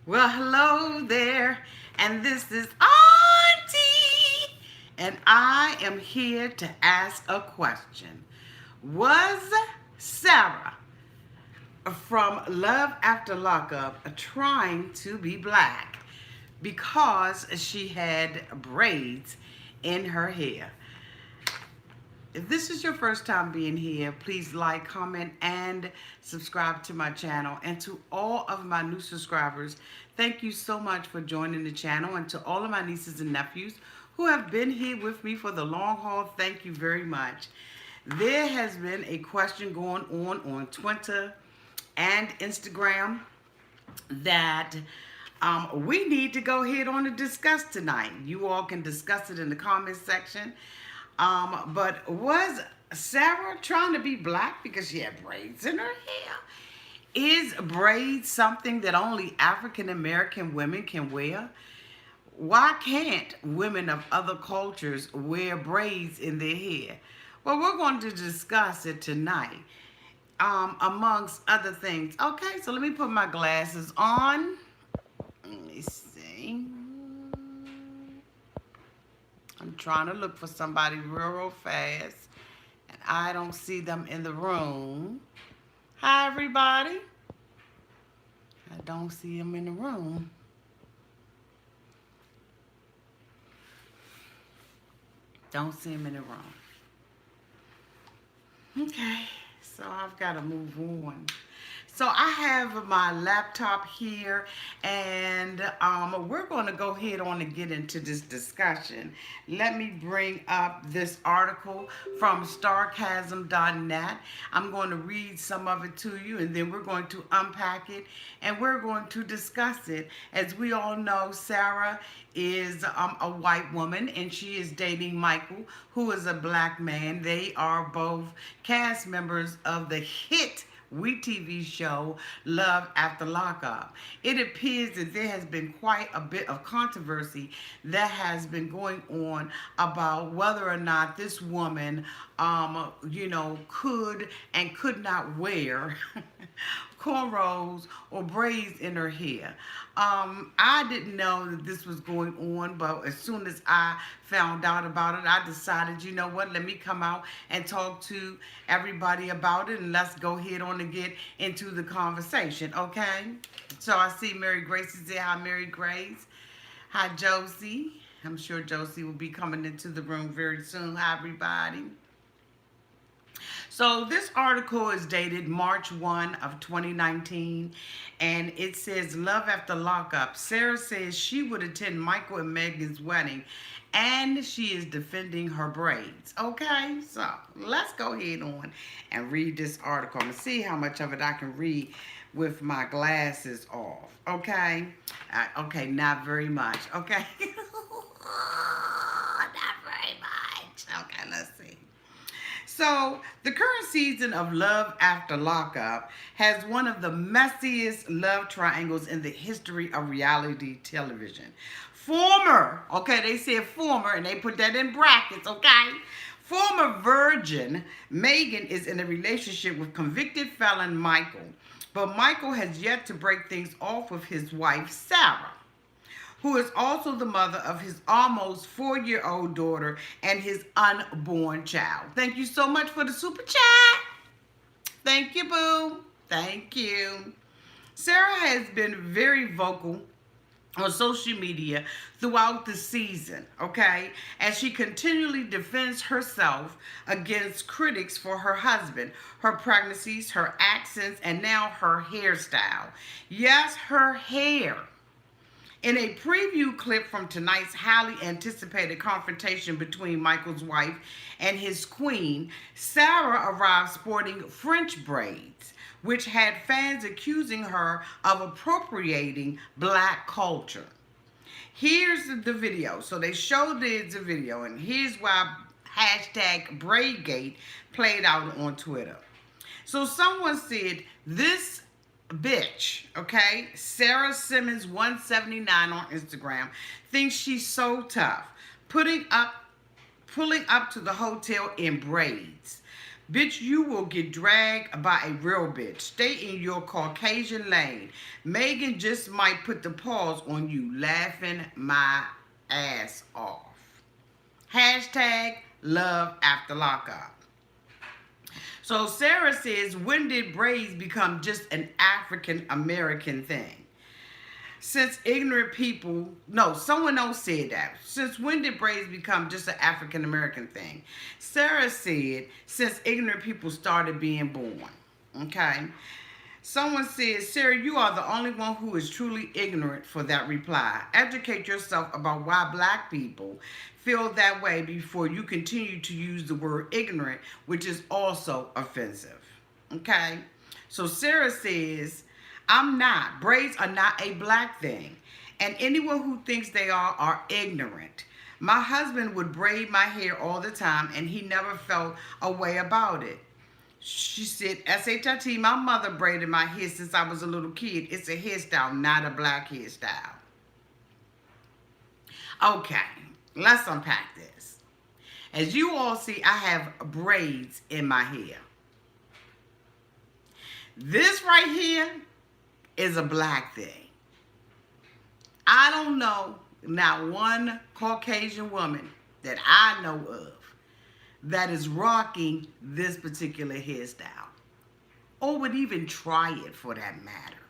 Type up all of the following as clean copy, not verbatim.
Well, hello there, and this is Auntie, and I am here to ask a question. Was Sarah from Love After Lockup trying to be black because she had braids in her hair? If this is your first time being here, please like, comment, and subscribe to my channel. And to all of my new subscribers, thank you so much for joining the channel. And to all of my nieces and nephews who have been here with me for the long haul, thank you very much. There has been a question going on Twitter and Instagram that we need to go ahead on and discuss tonight. You all can discuss it in the comments section. But was Sarah trying to be black because she had braids in her hair? Is braids something that only African American women can wear? Why can't women of other cultures wear braids in their hair? Well, we're going to discuss it tonight, amongst other things. Okay, so let me put my glasses on. Let me see. I'm trying to look for somebody real fast, and I don't see them in the room. Hi, everybody. I don't see them in the room. Don't see them in the room. Okay, so I've got to move on. So I have my laptop here, and we're going to go ahead on and get into this discussion. Let me bring up this article from starcasm.net. I'm going to read some of it to you, and then we're going to unpack it, and we're going to discuss it. As we all know, Sarah is a white woman, and she is dating Michael, who is a black man. They are both cast members of the hit TV show Love After Lockup. It appears that there has been quite a bit of controversy that has been going on about whether or not this woman, could and could not wear cornrows or braids in her hair. I didn't know that this was going on, but as soon as I found out about it, I decided, you know what, let me come out and talk to everybody about it, and let's go ahead on and get into the conversation, okay? So I see Mary Grace is there. Hi, Mary Grace. Hi, Josie. I'm sure Josie will be coming into the room very soon. Hi, everybody. So this article is dated March 1 of 2019, and it says, Love After Lockup. Sarah says she would attend Michael and Megan's wedding, and she is defending her braids. Okay, so let's go ahead on and read this article. I'm going to see how much of it I can read with my glasses off. Okay, okay, not very much. Okay, not very much. Okay, let's see. So, the current season of Love After Lockup has one of the messiest love triangles in the history of reality television. Former, okay, they said former, and they put that in brackets, okay? Former virgin Megan is in a relationship with convicted felon Michael, but Michael has yet to break things off with his wife, Sarah, who is also the mother of his almost 4-year-old daughter and his unborn child. Thank you so much for the super chat. Thank you, boo. Thank you. Sarah has been very vocal on social media throughout the season, okay, as she continually defends herself against critics for her husband, her pregnancies, her accents, and now her hairstyle. Yes, her hair. In a preview clip from tonight's highly anticipated confrontation between Michael's wife and his queen, Sarah arrived sporting French braids, which had fans accusing her of appropriating black culture. Here's the video. So they showed the video, and here's why hashtag Braidgate played out on Twitter. So someone said, this bitch, okay, Sarah Simmons 179 on Instagram, thinks she's so tough, pulling up to the hotel in braids. Bitch, you will get dragged by a real bitch. Stay in your Caucasian lane. Megan just might put the paws on you, laughing my ass off. Hashtag love after lockup. So Sarah says, when did braids become just an African American thing? Since ignorant people, no, someone else said that. Since when did braids become just an African American thing? Sarah said, since ignorant people started being born. Okay. Someone said, Sarah, you are the only one who is truly ignorant for that reply. Educate yourself about why black people feel that way before you continue to use the word ignorant, which is also offensive. Okay? So Sarah says, I'm not. Braids are not a black thing. And anyone who thinks they are ignorant. My husband would braid my hair all the time, and he never felt a way about it. She said, SHIT, my mother braided my hair since I was a little kid. It's a hairstyle, not a black hairstyle. Okay, let's unpack this. As you all see, I have braids in my hair. This right here is a black thing. I don't know not one Caucasian woman that I know of that is rocking this particular hairstyle, or would even try it for that matter.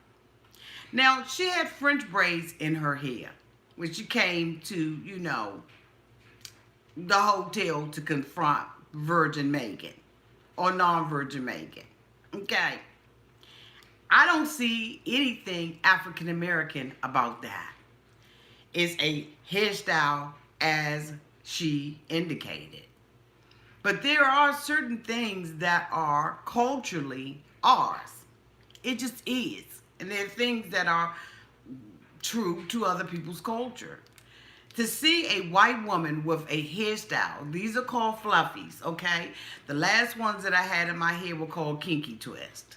Now, she had French braids in her hair when she came to, the hotel to confront Virgin Megan or non-Virgin Megan. Okay. I don't see anything African American about that. It's a hairstyle as she indicated. But there are certain things that are culturally ours. It just is. And there are things that are true to other people's culture. To see a white woman with a hairstyle, these are called fluffies, okay? The last ones that I had in my hair were called kinky twist.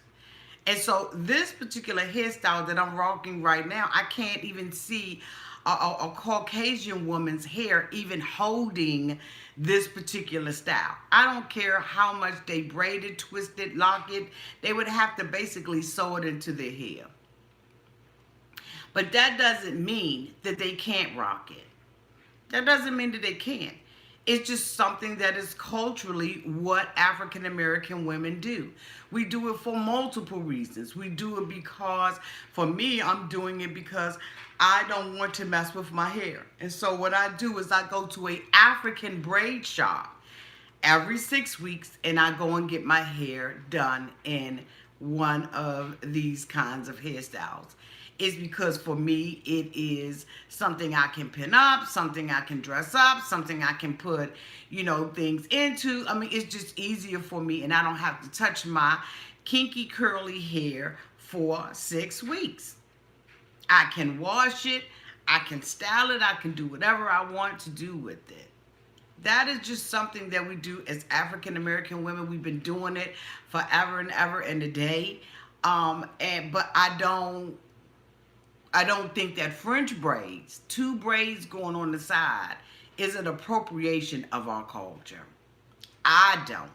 And so this particular hairstyle that I'm rocking right now, I can't even see a Caucasian woman's hair even holding this particular style. I don't care how much they braid it, twist it, lock it. They would have to basically sew it into their hair. But that doesn't mean that they can't rock it. That doesn't mean that they can't. It's just something that is culturally what African American women do. We do it for multiple reasons. We do it because, for me, I'm doing it because I don't want to mess with my hair. And so what I do is I go to a African braid shop every 6 weeks, and I go and get my hair done in one of these kinds of hairstyles. Is because for me, it is something I can pin up, something I can dress up, something I can put, things into. I mean, it's just easier for me, and I don't have to touch my kinky curly hair for 6 weeks. I can wash it, I can style it, I can do whatever I want to do with it. That is just something that we do as African American women. We've been doing it forever and ever and a day. But I don't think that French braids, 2 braids going on the side, is an appropriation of our culture. I don't.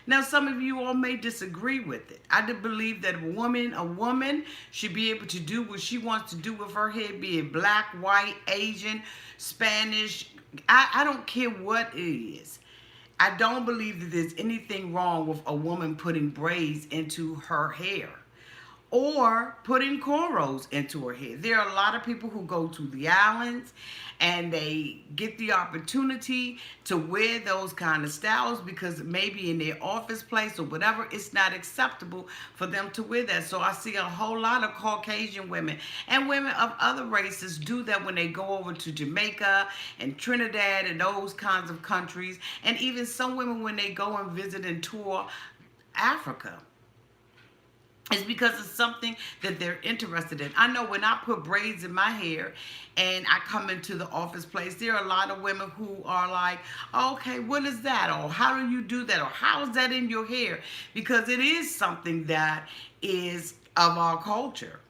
Now, some of you all may disagree with it. I do believe that a woman should be able to do what she wants to do with her hair, be it black, white, Asian, Spanish. I don't care what it is. I don't believe that there's anything wrong with a woman putting braids into her hair or putting cornrows into her hair. There are a lot of people who go to the islands and they get the opportunity to wear those kind of styles because maybe in their office place or whatever, it's not acceptable for them to wear that. So I see a whole lot of Caucasian women and women of other races do that when they go over to Jamaica and Trinidad and those kinds of countries. And even some women when they go and visit and tour Africa. It's because it's something that they're interested in. I know when I put braids in my hair and I come into the office place, there are a lot of women who are like, okay, what is that? Or how do you do that? Or how is that in your hair? Because it is something that is of our culture.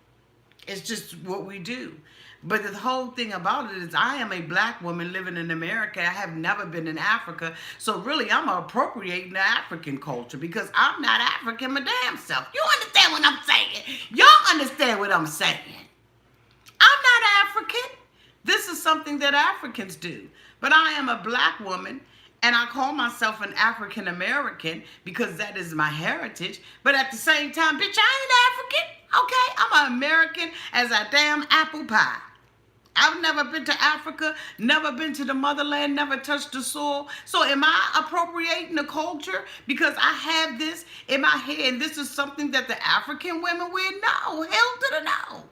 It's just what we do. But the whole thing about it is I am a black woman living in America. I have never been in Africa. So really I'm appropriating the African culture because I'm not African my damn self. You understand what I'm saying? Y'all understand what I'm saying? I'm not African. This is something that Africans do. But I am a black woman and I call myself an African American because that is my heritage. But at the same time, bitch, I ain't African. Okay? I'm an American as a damn apple pie. I've never been to Africa, never been to the motherland, never touched the soil. So am I appropriating the culture because I have this in my head and this is something that the African women wear? No, hell to the no.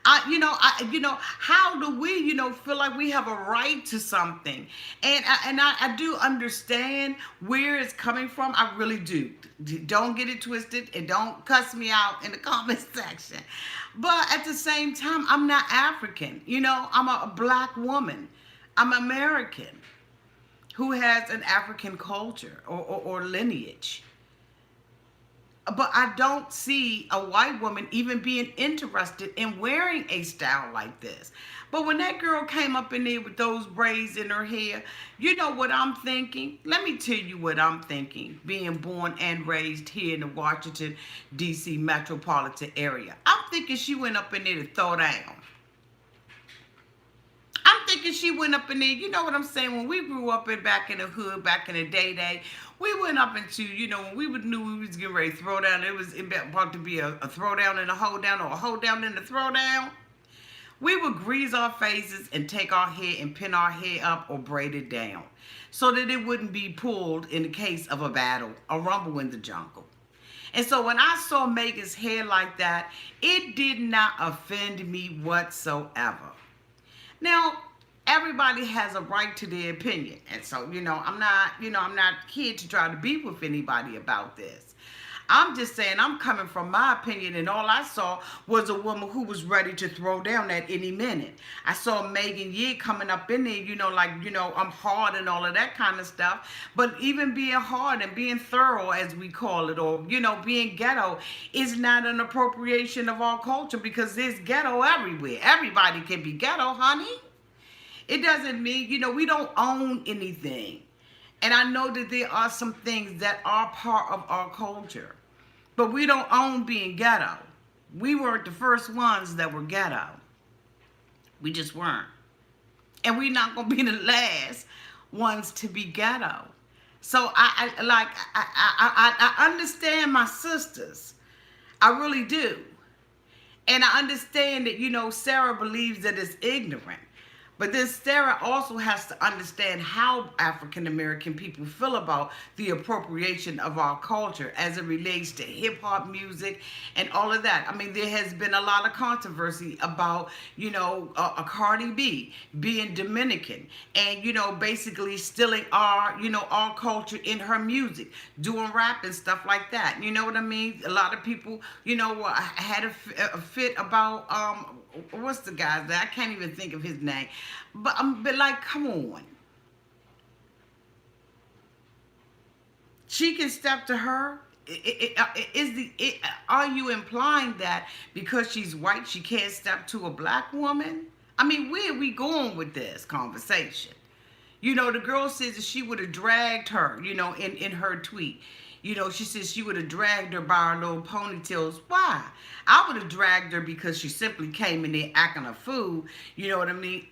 How do we, feel like we have a right to something? And I do understand where it's coming from. I really do. Don't get it twisted and don't cuss me out in the comment section. But at the same time, I'm not African. I'm a black woman. I'm American who has an African culture or lineage. But I don't see a white woman even being interested in wearing a style like this. But when that girl came up in there with those braids in her hair, you know what I'm thinking? Let me tell you what I'm thinking, being born and raised here in the Washington, D.C. metropolitan area. I'm thinking she went up in there to throw down. I'm thinking she went up in there, you know what I'm saying? When we grew up back in the hood, back in the day, we went up into, when we knew we was getting ready to throw down, it was about to be a throw down and a hold down or a hold down and a throw down. We would grease our faces and take our hair and pin our hair up or braid it down so that it wouldn't be pulled in the case of a battle, a rumble in the jungle. And so when I saw Megan's hair like that, it did not offend me whatsoever. Now, everybody has a right to their opinion. And so, I'm not here to try to beef with anybody about this. I'm just saying I'm coming from my opinion, and all I saw was a woman who was ready to throw down at any minute. I saw Megan Yee coming up in there, I'm hard and all of that kind of stuff. But even being hard and being thorough, as we call it, or, being ghetto is not an appropriation of our culture because there's ghetto everywhere. Everybody can be ghetto, honey. It doesn't mean, we don't own anything. And I know that there are some things that are part of our culture. But we don't own being ghetto. We weren't the first ones that were ghetto. We just weren't. And we're not going to be the last ones to be ghetto. So I understand my sisters. I really do. And I understand that, Sarah believes that it's ignorant. But then Sarah also has to understand how African American people feel about the appropriation of our culture as it relates to hip hop music and all of that. I mean, there has been a lot of controversy about, a Cardi B being Dominican and, basically stealing our culture in her music, doing rap and stuff like that. You know what I mean? A lot of people, had a fit about, what's the guy's name? I can't even think of his name. But come on. She can step to her. Are you implying that because she's white, she can't step to a black woman? I mean, where are we going with this conversation? The girl says that she would have dragged her, in her tweet. She says she would have dragged her by her little ponytails. Why? I would have dragged her because she simply came in there acting a fool. You know what I mean?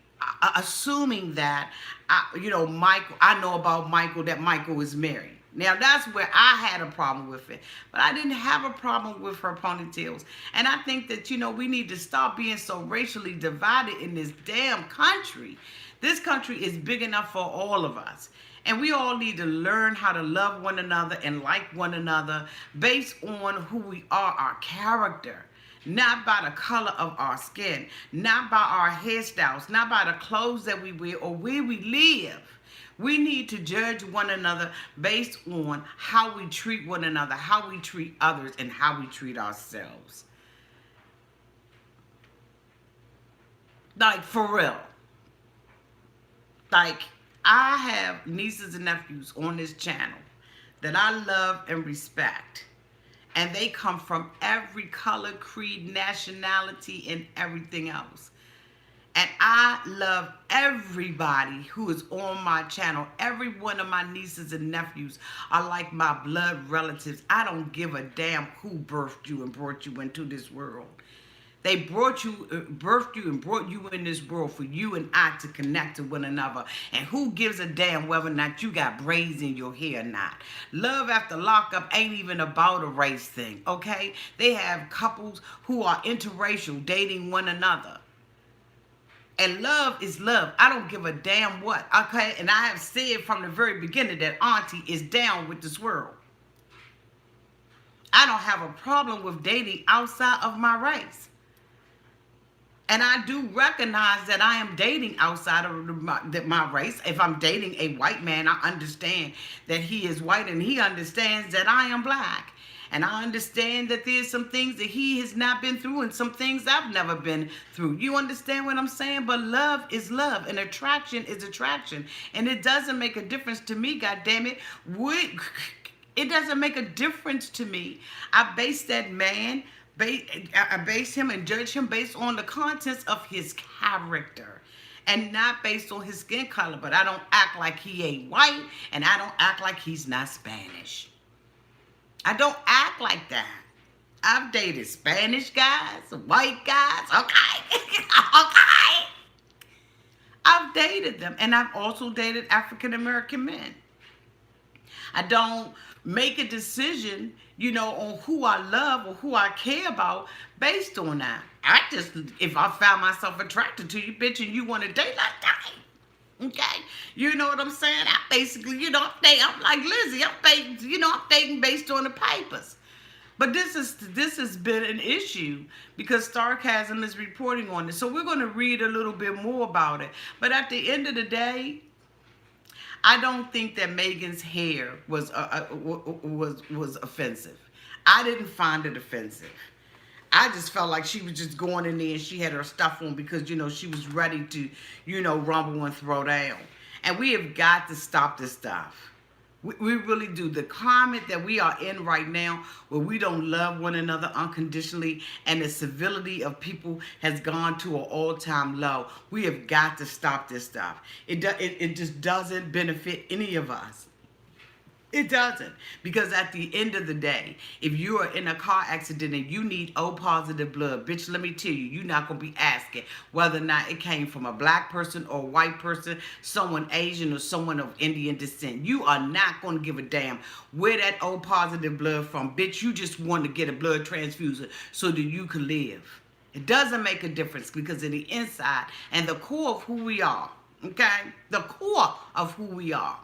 Assuming that, Michael, I know about Michael, that Michael is married. Now, that's where I had a problem with it. But I didn't have a problem with her ponytails. And I think that, we need to stop being so racially divided in this damn country. This country is big enough for all of us. And we all need to learn how to love one another and like one another based on who we are, our character. Not by the color of our skin, not by our hairstyles, not by the clothes that we wear or where we live. We need to judge one another based on how we treat one another, how we treat others, and how we treat ourselves. Like, for real. Like, I have nieces and nephews on this channel that I love and respect. And they come from every color, creed, nationality, and everything else. And I love everybody who is on my channel. Every one of my nieces and nephews are like my blood relatives. I don't give a damn who birthed you and brought you into this world. They brought you, birthed you and brought you in this world for you and I to connect to one another. And who gives a damn whether or not you got braids in your hair or not? Love after lockup ain't even about a race thing, okay? They have couples who are interracial dating one another. And love is love. I don't give a damn what, okay? And I have said from the very beginning that Auntie is down with this world. I don't have a problem with dating outside of my race. And I do recognize that I am dating outside of my race. If I'm dating a white man, I understand that he is white and he understands that I am black. And I understand that there's some things that he has not been through and some things I've never been through. You understand what I'm saying? But love is love and attraction is attraction. And it doesn't make a difference to me, goddammit. It doesn't make a difference to me. I base that man, I base him and judge him based on the contents of his character and not based on his skin color. But I don't act like he ain't white and I don't act like he's not Spanish. I don't act like that. I've dated Spanish guys, white guys, okay? Okay. I've dated them, and I've also dated African-American men. I don't make a decision, on who I love or who I care about based on that. If I found myself attracted to you, bitch, and you want to date, like that. Okay, you know what I'm saying? I basically, I'm like Lizzie. I'm dating based on the papers. But this has been an issue because Sarcasm is reporting on it. So we're going to read a little bit more about it. But at the end of the day, I don't think that Megan's hair was offensive. I didn't find it offensive. I just felt like she was just going in there and she had her stuff on because, she was ready to, rumble and throw down. And we have got to stop this stuff. We really do. The climate that we are in right now, where we don't love one another unconditionally and the civility of people has gone to an all-time low. We have got to stop this stuff. It just doesn't benefit any of us. It doesn't. Because at the end of the day, if you are in a car accident and you need O positive blood, bitch, let me tell you, you're not going to be asking whether or not it came from a black person or a white person, someone Asian or someone of Indian descent. You are not going to give a damn where that O positive blood from. Bitch, you just want to get a blood transfusion so that you can live. It doesn't make a difference because of the inside and the core of who we are, okay? The core of who we are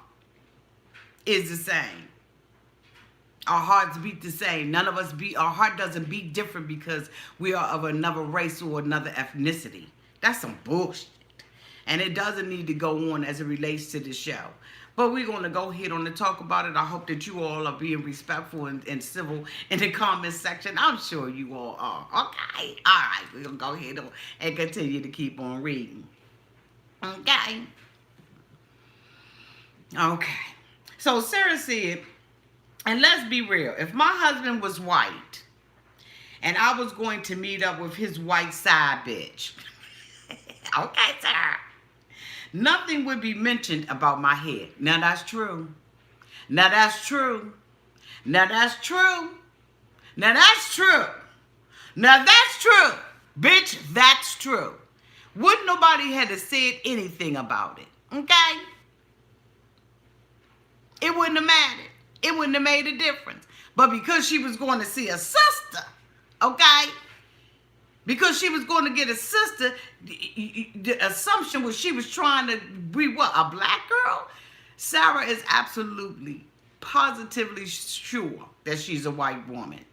is the same. Our hearts beat the same. None of us our heart doesn't beat different because we are of another race or another ethnicity. That's some bullshit. And it doesn't need to go on as it relates to the show. But we're going to go ahead on and talk about it. I hope that you all are being respectful and civil in the comments section. I'm sure you all are. Okay. All right. We're going to go ahead and continue to keep on reading. Okay. Okay. So Sarah said, and let's be real, if my husband was white and I was going to meet up with his white side bitch, okay, Sarah, nothing would be mentioned about my hair. Now that's true. Now that's true. Now that's true. Now that's true. Now that's true. Bitch, that's true. Wouldn't nobody have to say anything about it, okay? It wouldn't have mattered. It wouldn't have made a difference. But because she was going to see a sister, okay? Because she was going to get a sister, the assumption was she was trying to be what, a black girl? Sarah is absolutely, positively sure that she's a white woman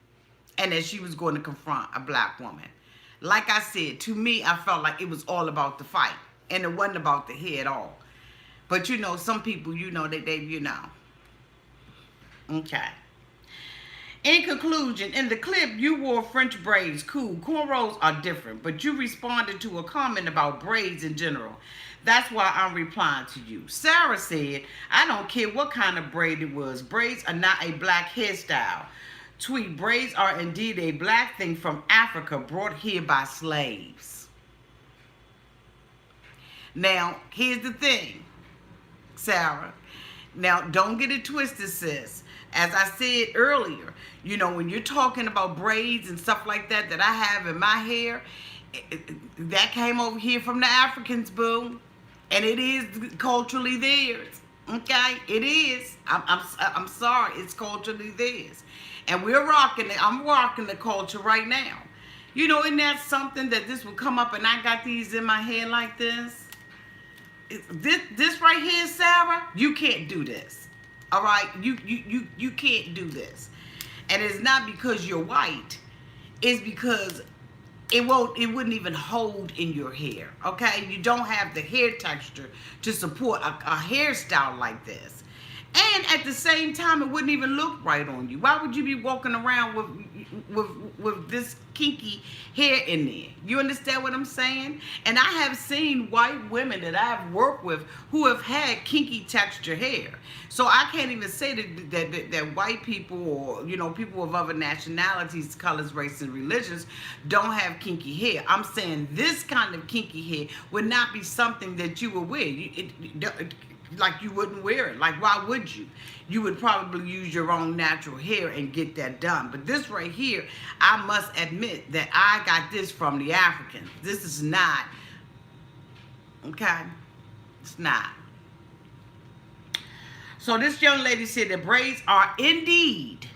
and that she was going to confront a black woman. Like I said, to me, I felt like it was all about the fight and it wasn't about the hair at all. But some people, they. Okay. In conclusion, in the clip, you wore French braids. Cool. Cornrows are different. But you responded to a comment about braids in general. That's why I'm replying to you. Sarah said, I don't care what kind of braid it was. Braids are not a black hairstyle. Tweet, braids are indeed a black thing from Africa brought here by slaves. Now, here's the thing, Sarah. Now, don't get it twisted, sis. As I said earlier, you know, when you're talking about braids and stuff like that that I have in my hair, that came over here from the Africans, boo. And it is culturally theirs. Okay? It is. I'm sorry. It's culturally theirs. And we're rocking it. I'm rocking the culture right now. You know, isn't that something that this will come up and I got these in my hair like this? This right here, Sarah, you can't do this. All right? You can't do this. And it's not because you're white. It's because it wouldn't even hold in your hair. Okay? You don't have the hair texture to support a hairstyle like this. And at the same time, it wouldn't even look right on you. Why would you be walking around with this kinky hair in there? You understand what I'm saying? And I have seen white women that I've worked with who have had kinky texture hair. So I can't even say that white people or, you know, people of other nationalities, colors, races, and religions don't have kinky hair. I'm saying this kind of kinky hair would not be something that you would wear. Like you wouldn't wear it. Like, why would you? You would probably use your own natural hair and get that done. But this right here, I must admit that I got this from the Africans. This is not, okay? It's not. So this young lady said that braids are indeed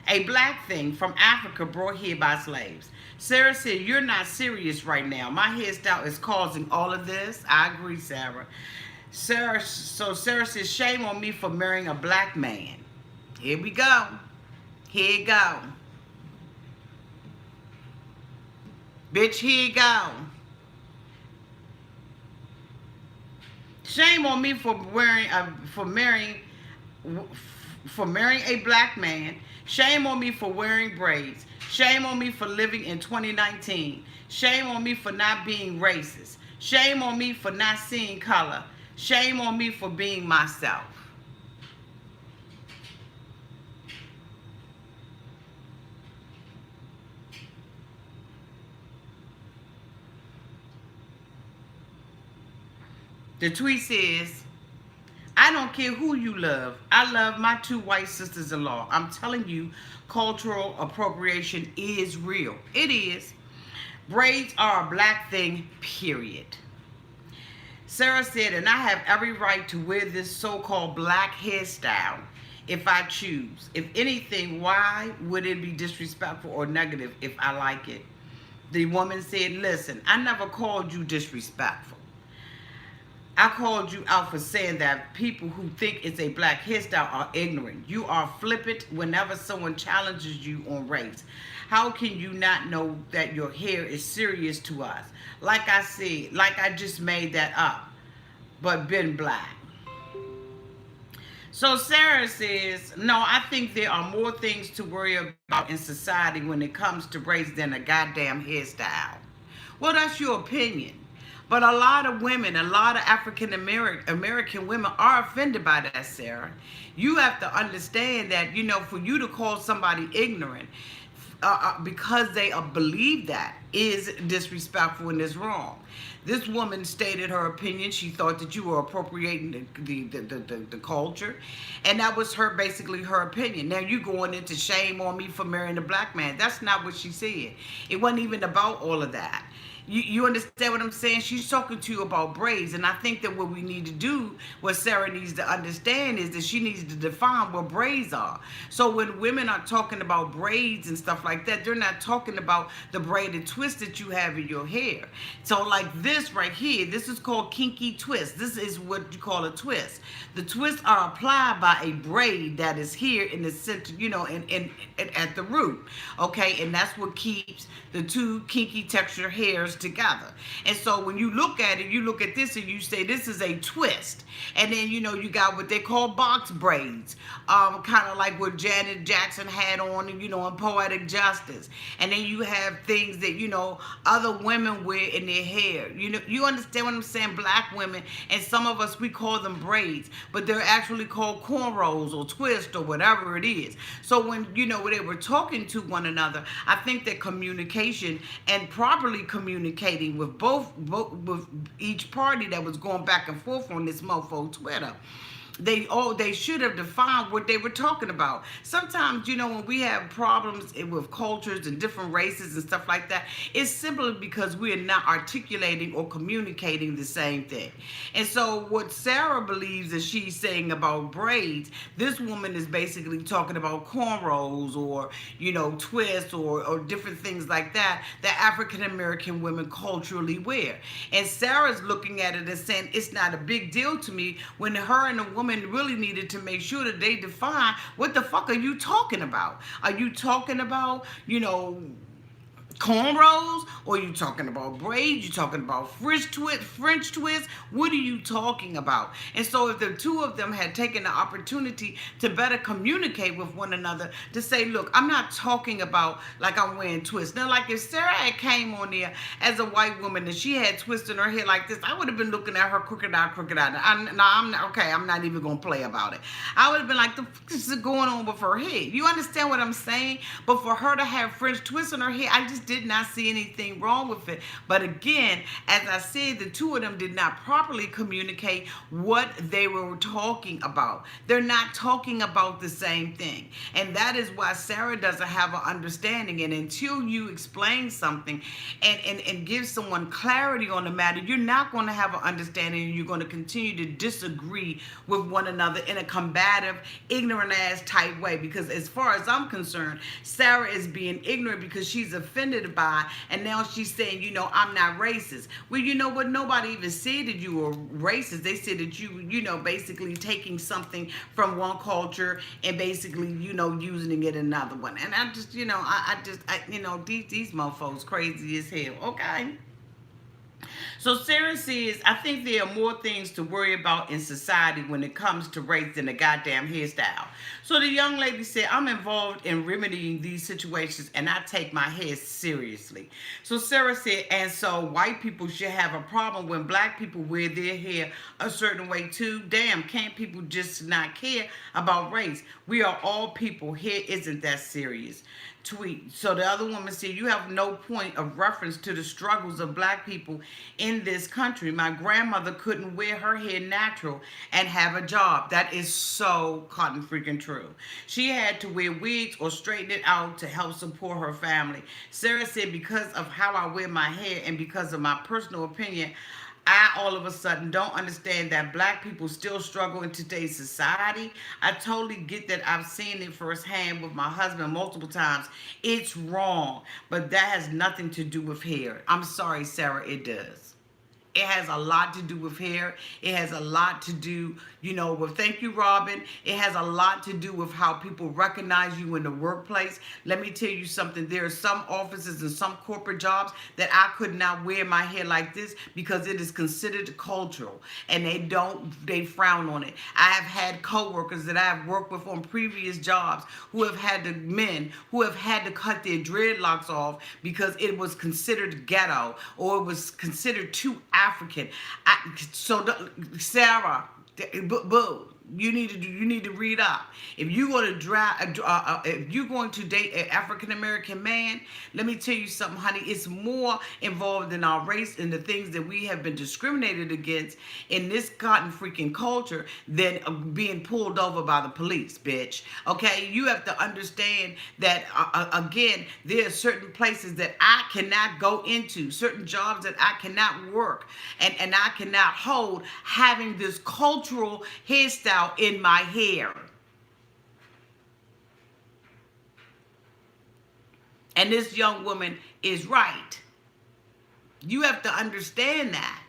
a black thing from Africa brought here by slaves. Sarah said, you're not serious right now. My hairstyle is causing all of this. I agree, Sarah. Sarah says, shame on me for marrying a black man. Here we go. Here you go. Bitch, here you go. Shame on me for marrying a black man. Shame on me for wearing braids. Shame on me for living in 2019. Shame on me for not being racist. Shame on me for not seeing color. Shame on me for being myself. The tweet says, I don't care who you love. I love my two white sisters-in-law. I'm telling you, cultural appropriation is real. It is. Braids are a black thing, period. Sarah said, and I have every right to wear this so-called black hairstyle if I choose. If anything, why would it be disrespectful or negative if I like it? The woman said, listen, I never called you disrespectful. I called you out for saying that people who think it's a black hairstyle are ignorant. You are flippant whenever someone challenges you on race. How can you not know that your hair is serious to us? Like I said, like I just made that up, but been black. So Sarah says, no, I think there are more things to worry about in society when it comes to race than a goddamn hairstyle. Well, that's your opinion. But a lot of women, a lot of African American women are offended by that, Sarah. You have to understand that, you know, for you to call somebody ignorant because they believe that is disrespectful and is wrong. This woman stated her opinion. She thought that you were appropriating the culture, and that was basically her opinion. Now you going into shame on me for marrying a black man. That's not what she said. It wasn't even about all of that. You understand what I'm saying? She's talking to you about braids, and I think that what we need to do, what Sarah needs to understand, is that she needs to define what braids are. So when women are talking about braids and stuff like that, they're not talking about the braided twist that you have in your hair. So like this right here, this is called kinky twist. This is what you call a twist. The twists are applied by a braid that is here in the center, you know, and at the root, okay? And that's what keeps the two kinky texture hairs hairs together. And so when you look at it, you look at this and you say, this is a twist. And then, you got what they call box braids, kind of like what Janet Jackson had on, in Poetic Justice. And then you have things that, other women wear in their hair. You understand what I'm saying? Black women, and some of us, we call them braids, but they're actually called cornrows or twist or whatever it is. So when, when they were talking to one another, I think that communication and properly communicating with both with each party that was going back and forth on this mofo Twitter, they should have defined what they were talking about. Sometimes, when we have problems with cultures and different races and stuff like that, it's simply because we are not articulating or communicating the same thing. And so what Sarah believes that she's saying about braids, this woman is basically talking about cornrows or, twists or different things like that African American women culturally wear. And Sarah's looking at it and saying, it's not a big deal to me, when her and the woman really needed to make sure that they define what the fuck are you talking about. Are you talking about, cornrows, or you talking about braids? You talking about French twist? What are you talking about? And so if the two of them had taken the opportunity to better communicate with one another, to say, look, I'm not talking about like I'm wearing twists. Now, like if Sarah had came on there as a white woman and she had twists in her hair like this, I would have been looking at her crooked eye. I'm not even gonna play about it. I would have been like, the fuck is going on with her hair? You understand what I'm saying? But for her to have French twists in her hair, I just did not see anything wrong with it. But again, as I said, the two of them did not properly communicate what they were talking about. They're not talking about the same thing. And that is why Sarah doesn't have an understanding. And until you explain something and give someone clarity on the matter, you're not going to have an understanding, and you're going to continue to disagree with one another in a combative, ignorant ass type way. Because as far as I'm concerned, Sarah is being ignorant because she's offended by, and now she's saying, I'm not racist. Well, you know what? Nobody even said that you were racist. They said that you basically taking something from one culture and basically, using it in another one. And I just, these mofos crazy as hell. Okay. So Sarah says, I think there are more things to worry about in society when it comes to race than a goddamn hairstyle. So the young lady said, I'm involved in remedying these situations and I take my hair seriously. So Sarah said, and so white people should have a problem when black people wear their hair a certain way too? Damn, can't people just not care about race? We are all people. Hair isn't that serious. Tweet. So the other woman said, you have no point of reference to the struggles of black people in this country. My grandmother couldn't wear her hair natural and have a job. That is so cotton freaking true. She had to wear wigs or straighten it out to help support her family. Sarah said, because of how I wear my hair and because of my personal opinion, I all of a sudden don't understand that black people still struggle in today's society. I totally get that. I've seen it firsthand with my husband multiple times. It's wrong, but that has nothing to do with hair. I'm sorry, Sarah, it does. It has a lot to do with hair. It has a lot to do, with, thank you, Robin. It has a lot to do with how people recognize you in the workplace. Let me tell you something. There are some offices and some corporate jobs that I could not wear my hair like this because it is considered cultural and they frown on it. I have had coworkers that I have worked with on previous jobs who have had to cut their dreadlocks off because it was considered ghetto or it was considered too African. Sarah, boo. You need to read up. If you're going to if you're going to date an African American man, let me tell you something, honey. It's more involved in our race and the things that we have been discriminated against in this cotton freaking culture than being pulled over by the police, bitch. Okay, you have to understand that again, there are certain places that I cannot go into, certain jobs that I cannot work, and I cannot hold having this cultural hairstyle in my hair. And this young woman is right. You have to understand that.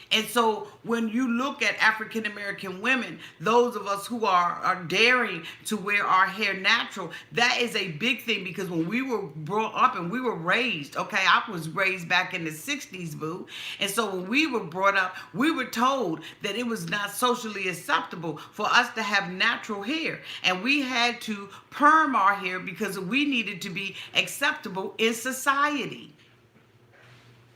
And so when you look at African American women, those of us who are daring to wear our hair natural, that is a big thing, because when we were brought up and we were raised, okay, I was raised back in the 60s, boo. And so when we were brought up, we were told that it was not socially acceptable for us to have natural hair. And we had to perm our hair because we needed to be acceptable in society.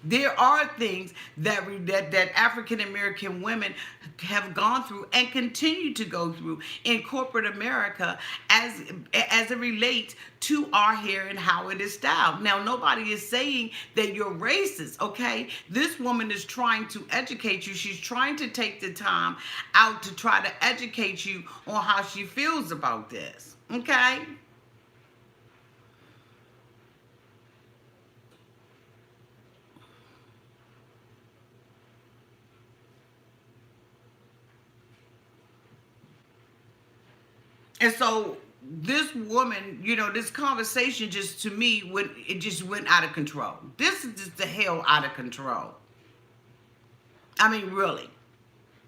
There are things that African American women have gone through and continue to go through in corporate America as it relates to our hair and how it is styled. Now, nobody is saying that you're racist, okay? This woman is trying to educate you. She's trying to take the time out to try to educate you on how she feels about this, okay? And so this woman, this conversation just, to me, it just went out of control. This is just the hell out of control. I mean, really.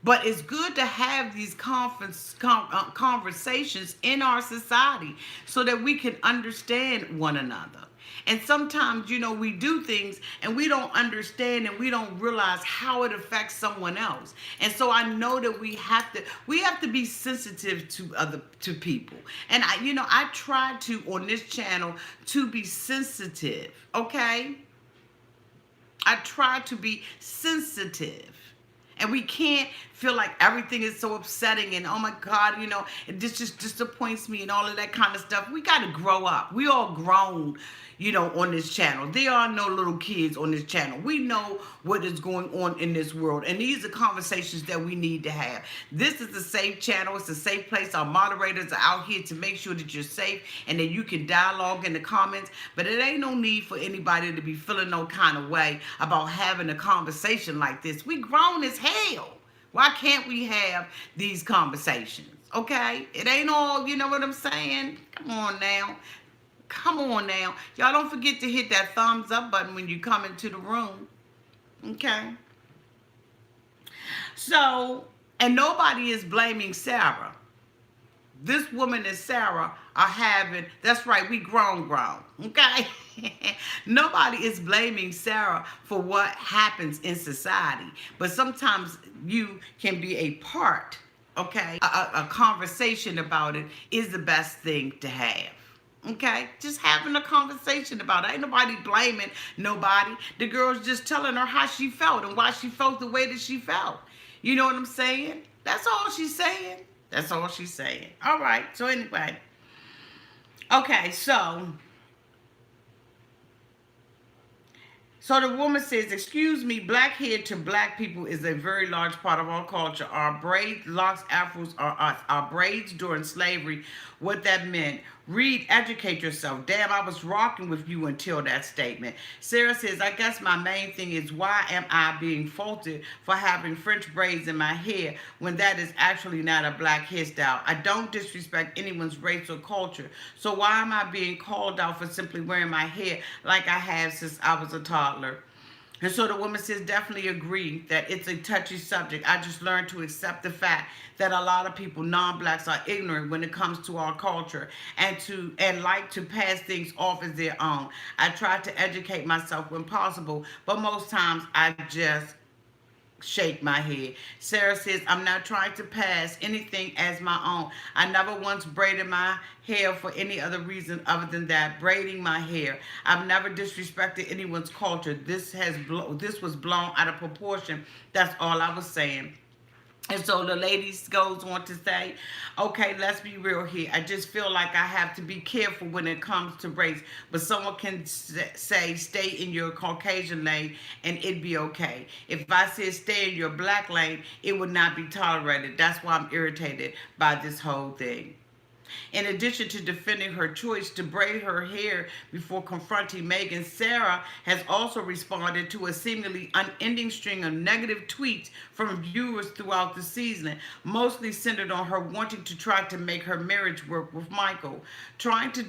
But it's good to have these conversations in our society so that we can understand one another. And sometimes, we do things and we don't understand and we don't realize how it affects someone else. And so I know that we have to be sensitive to people. And I try to, on this channel, to be sensitive, okay? I try to be sensitive. And we can't feel like everything is so upsetting and, oh my God, this just disappoints me and all of that kind of stuff. We got to grow up. We all grown, on this channel. There are no little kids on this channel. We know what is going on in this world. And these are conversations that we need to have. This is a safe channel. It's a safe place. Our moderators are out here to make sure that you're safe and that you can dialogue in the comments. But it ain't no need for anybody to be feeling no kind of way about having a conversation like this. We grown as hell. Why can't we have these conversations? Okay? It ain't all, you know what I'm saying? Come on now. Come on now. Y'all don't forget to hit that thumbs up button when you come into the room. Okay? So, and nobody is blaming Sarah. This woman and Sarah are having, that's right, we grown, okay? Nobody is blaming Sarah for what happens in society. But sometimes you can be a part, okay? A conversation about it is the best thing to have. Okay, just having a conversation about it. Ain't nobody blaming nobody. The girl's just telling her how she felt and why she felt the way that she felt. You know what I'm saying? That's all she's saying. That's all she's saying. All right, so anyway. Okay, so the woman says, excuse me, black hair to black people is a very large part of our culture. Our braids, locks, afros our braids during slavery, what that meant. Read, educate yourself. Damn, I was rocking with you until that statement. Sarah says, I guess my main thing is, why am I being faulted for having French braids in my hair when that is actually not a black hairstyle? I don't disrespect anyone's race or culture. So why am I being called out for simply wearing my hair like I have since I was a toddler? And so the woman says, definitely agree that it's a touchy subject. I just learned to accept the fact that a lot of people, non-blacks, are ignorant when it comes to our culture and like to pass things off as their own. I try to educate myself when possible, but most times I just shake my head. Sarah says, I'm not trying to pass anything as my own. I never once braided my hair for any other reason other than that, braiding my hair. I've never disrespected anyone's culture. This was blown out of proportion. That's all I was saying. And so the lady goes on to say, okay, let's be real here. I just feel like I have to be careful when it comes to race. But someone can say, stay in your Caucasian lane and it'd be okay. If I said stay in your black lane, it would not be tolerated. That's why I'm irritated by this whole thing. In addition to defending her choice to braid her hair before confronting Megan, Sarah has also responded to a seemingly unending string of negative tweets from viewers throughout the season, mostly centered on her wanting to try to make her marriage work with Michael. Trying to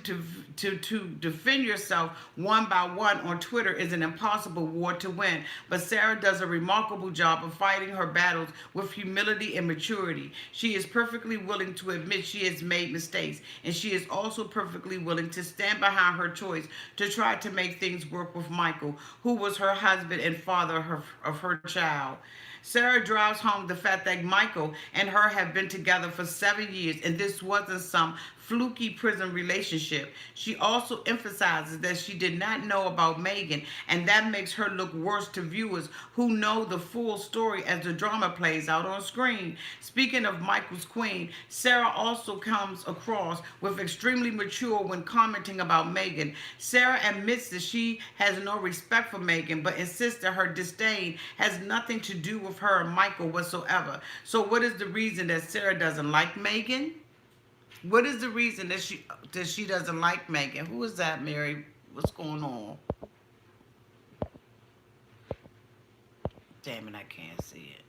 defend yourself one by one on Twitter is an impossible war to win, but Sarah does a remarkable job of fighting her battles with humility and maturity. She is perfectly willing to admit she has made mistakes, and she is also perfectly willing to stand behind her choice to try to make things work with Michael, who was her husband and father of her child. Sarah drives home the fact that Michael and her have been together for 7 years, and this wasn't some fluky prison relationship. She also emphasizes that she did not know about Megan, and that makes her look worse to viewers who know the full story as the drama plays out on screen. Speaking of Michael's queen, Sarah also comes across with extremely mature when commenting about Megan. Sarah admits that she has no respect for Megan, but insists that her disdain has nothing to do with her and Michael whatsoever. So what is the reason that Sarah doesn't like Megan? What is the reason that she doesn't like Megan? Who is that, Mary? What's going on? Damn it, I can't see it.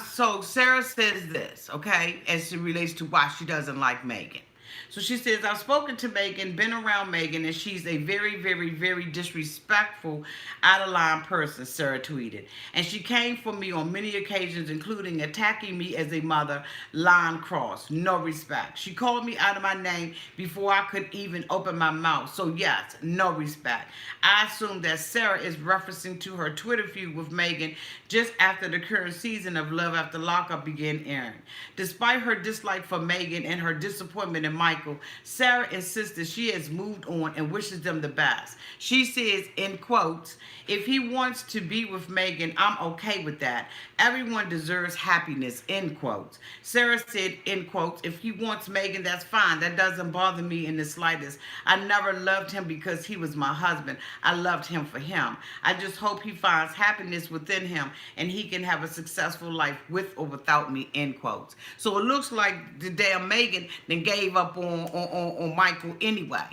So Sarah says this, okay, as it relates to why she doesn't like Megan. So she says, I've spoken to Megan, been around Megan, and she's a very, very, very disrespectful, out of line person, Sarah tweeted. And she came for me on many occasions, including attacking me as a mother, line cross, no respect. She called me out of my name before I could even open my mouth. So yes, no respect. I assume that Sarah is referencing to her Twitter feud with Megan just after the current season of Love After Lockup began airing. Despite her dislike for Megan and her disappointment in Michael, Sarah insists that she has moved on and wishes them the best. She says, in quotes, if he wants to be with Megan, I'm okay with that. Everyone deserves happiness, end quotes. Sarah said, in quotes, if he wants Megan, that's fine. That doesn't bother me in the slightest. I never loved him because he was my husband. I loved him for him. I just hope he finds happiness within him and he can have a successful life with or without me, end quotes. So it looks like the damn Megan then gave up on Michael anyway.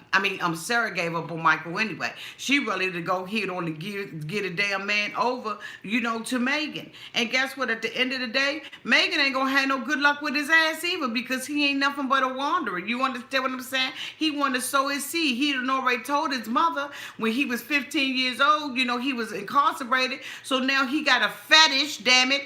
Sarah gave up on Michael anyway. She ready to go ahead on and get a damn man over, to Megan. And guess what? At the end of the day, Megan ain't gonna have no good luck with his ass either, because he ain't nothing but a wanderer. You understand what I'm saying? He wanted to sow his seed. He had already told his mother when he was 15 years old, he was incarcerated. So now he got a fetish, damn it,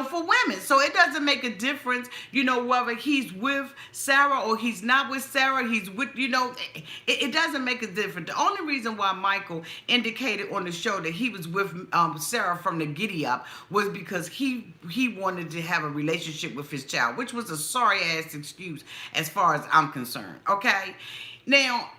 for women. So it doesn't make a difference, whether he's with Sarah or he's not with Sarah. He's with, it doesn't make a difference. The only reason why Michael indicated on the show that he was with Sarah from the giddy up was because he wanted to have a relationship with his child, which was a sorry ass excuse as far as I'm concerned. Okay, now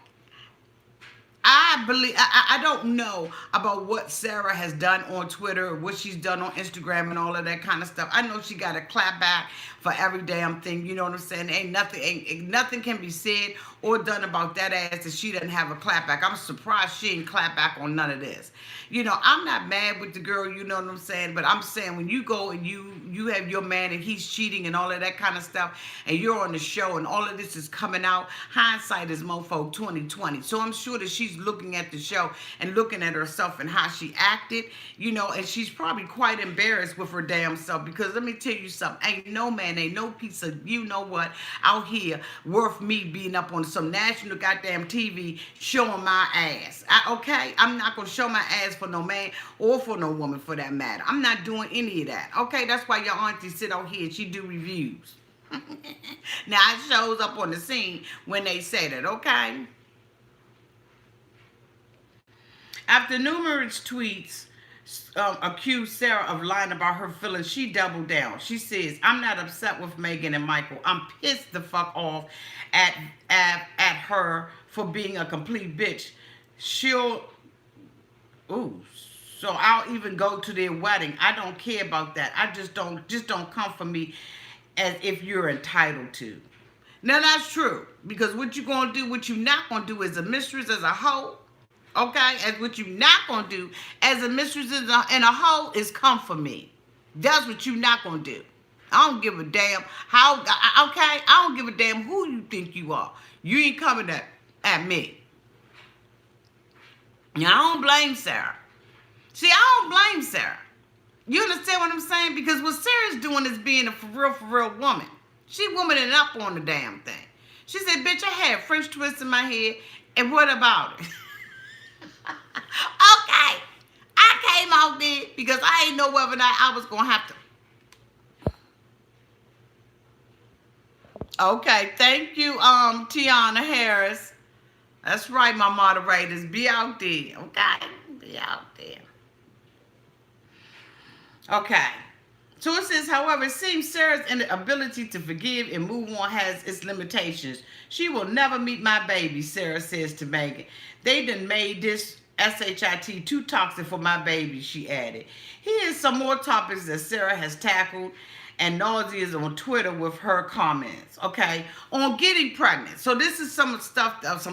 I don't know about what Sarah has done on Twitter or what she's done on Instagram and all of that kind of stuff. I know she got a clap back for every damn thing, you know what I'm saying? Ain't nothing can be said or done about that ass that she doesn't have a clap back. I'm surprised she ain't clap back on none of this. I'm not mad with the girl, you know what I'm saying? But I'm saying when you go and you have your man and he's cheating and all of that kind of stuff, and you're on the show and all of this is coming out, hindsight is mofo 2020. So I'm sure that she's looking at the show and looking at herself and how she acted, and she's probably quite embarrassed with her damn self, because let me tell you something, ain't no man, ain't no piece of what out here worth me being up on some national goddamn TV showing my ass. Okay, I'm not gonna show my ass for no man or for no woman for that matter. I'm not doing any of that. Okay, that's why your auntie sit out here and she do reviews. Now it shows up on the scene when they say that. Okay. After numerous tweets accused Sarah of lying about her feelings, she doubled down. She says, I'm not upset with Megan and Michael. I'm pissed the fuck off at her for being a complete bitch. So I'll even go to their wedding. I don't care about that. I just don't come for me as if you're entitled to. Now that's true, because what you gonna do, what you not gonna do as a mistress, as a hoe, okay, as what you not gonna do as a mistress and a hoe is come for me. That's what you not gonna do. I don't give a damn how, okay? I don't give a damn who you think you are. You ain't coming at me. Now, I don't blame Sarah. See, I don't blame Sarah. You understand what I'm saying? Because what Sarah's doing is being a for real woman. She womaning up on the damn thing. She said, bitch, I had French twists in my head, and what about it? Okay. I came out there because I didn't know whether or not I was going to have to. Okay, thank you, Tiana Harris. That's right, my moderators. Be out there, okay? Be out there. Okay. So it says, however, it seems Sarah's inability to forgive and move on has its limitations. She will never meet my baby, Sarah says to Megan. They done made this SHIT too toxic for my baby, she added. Here's some more topics that Sarah has tackled and nauseas on Twitter with her comments, okay, on getting pregnant. So this is some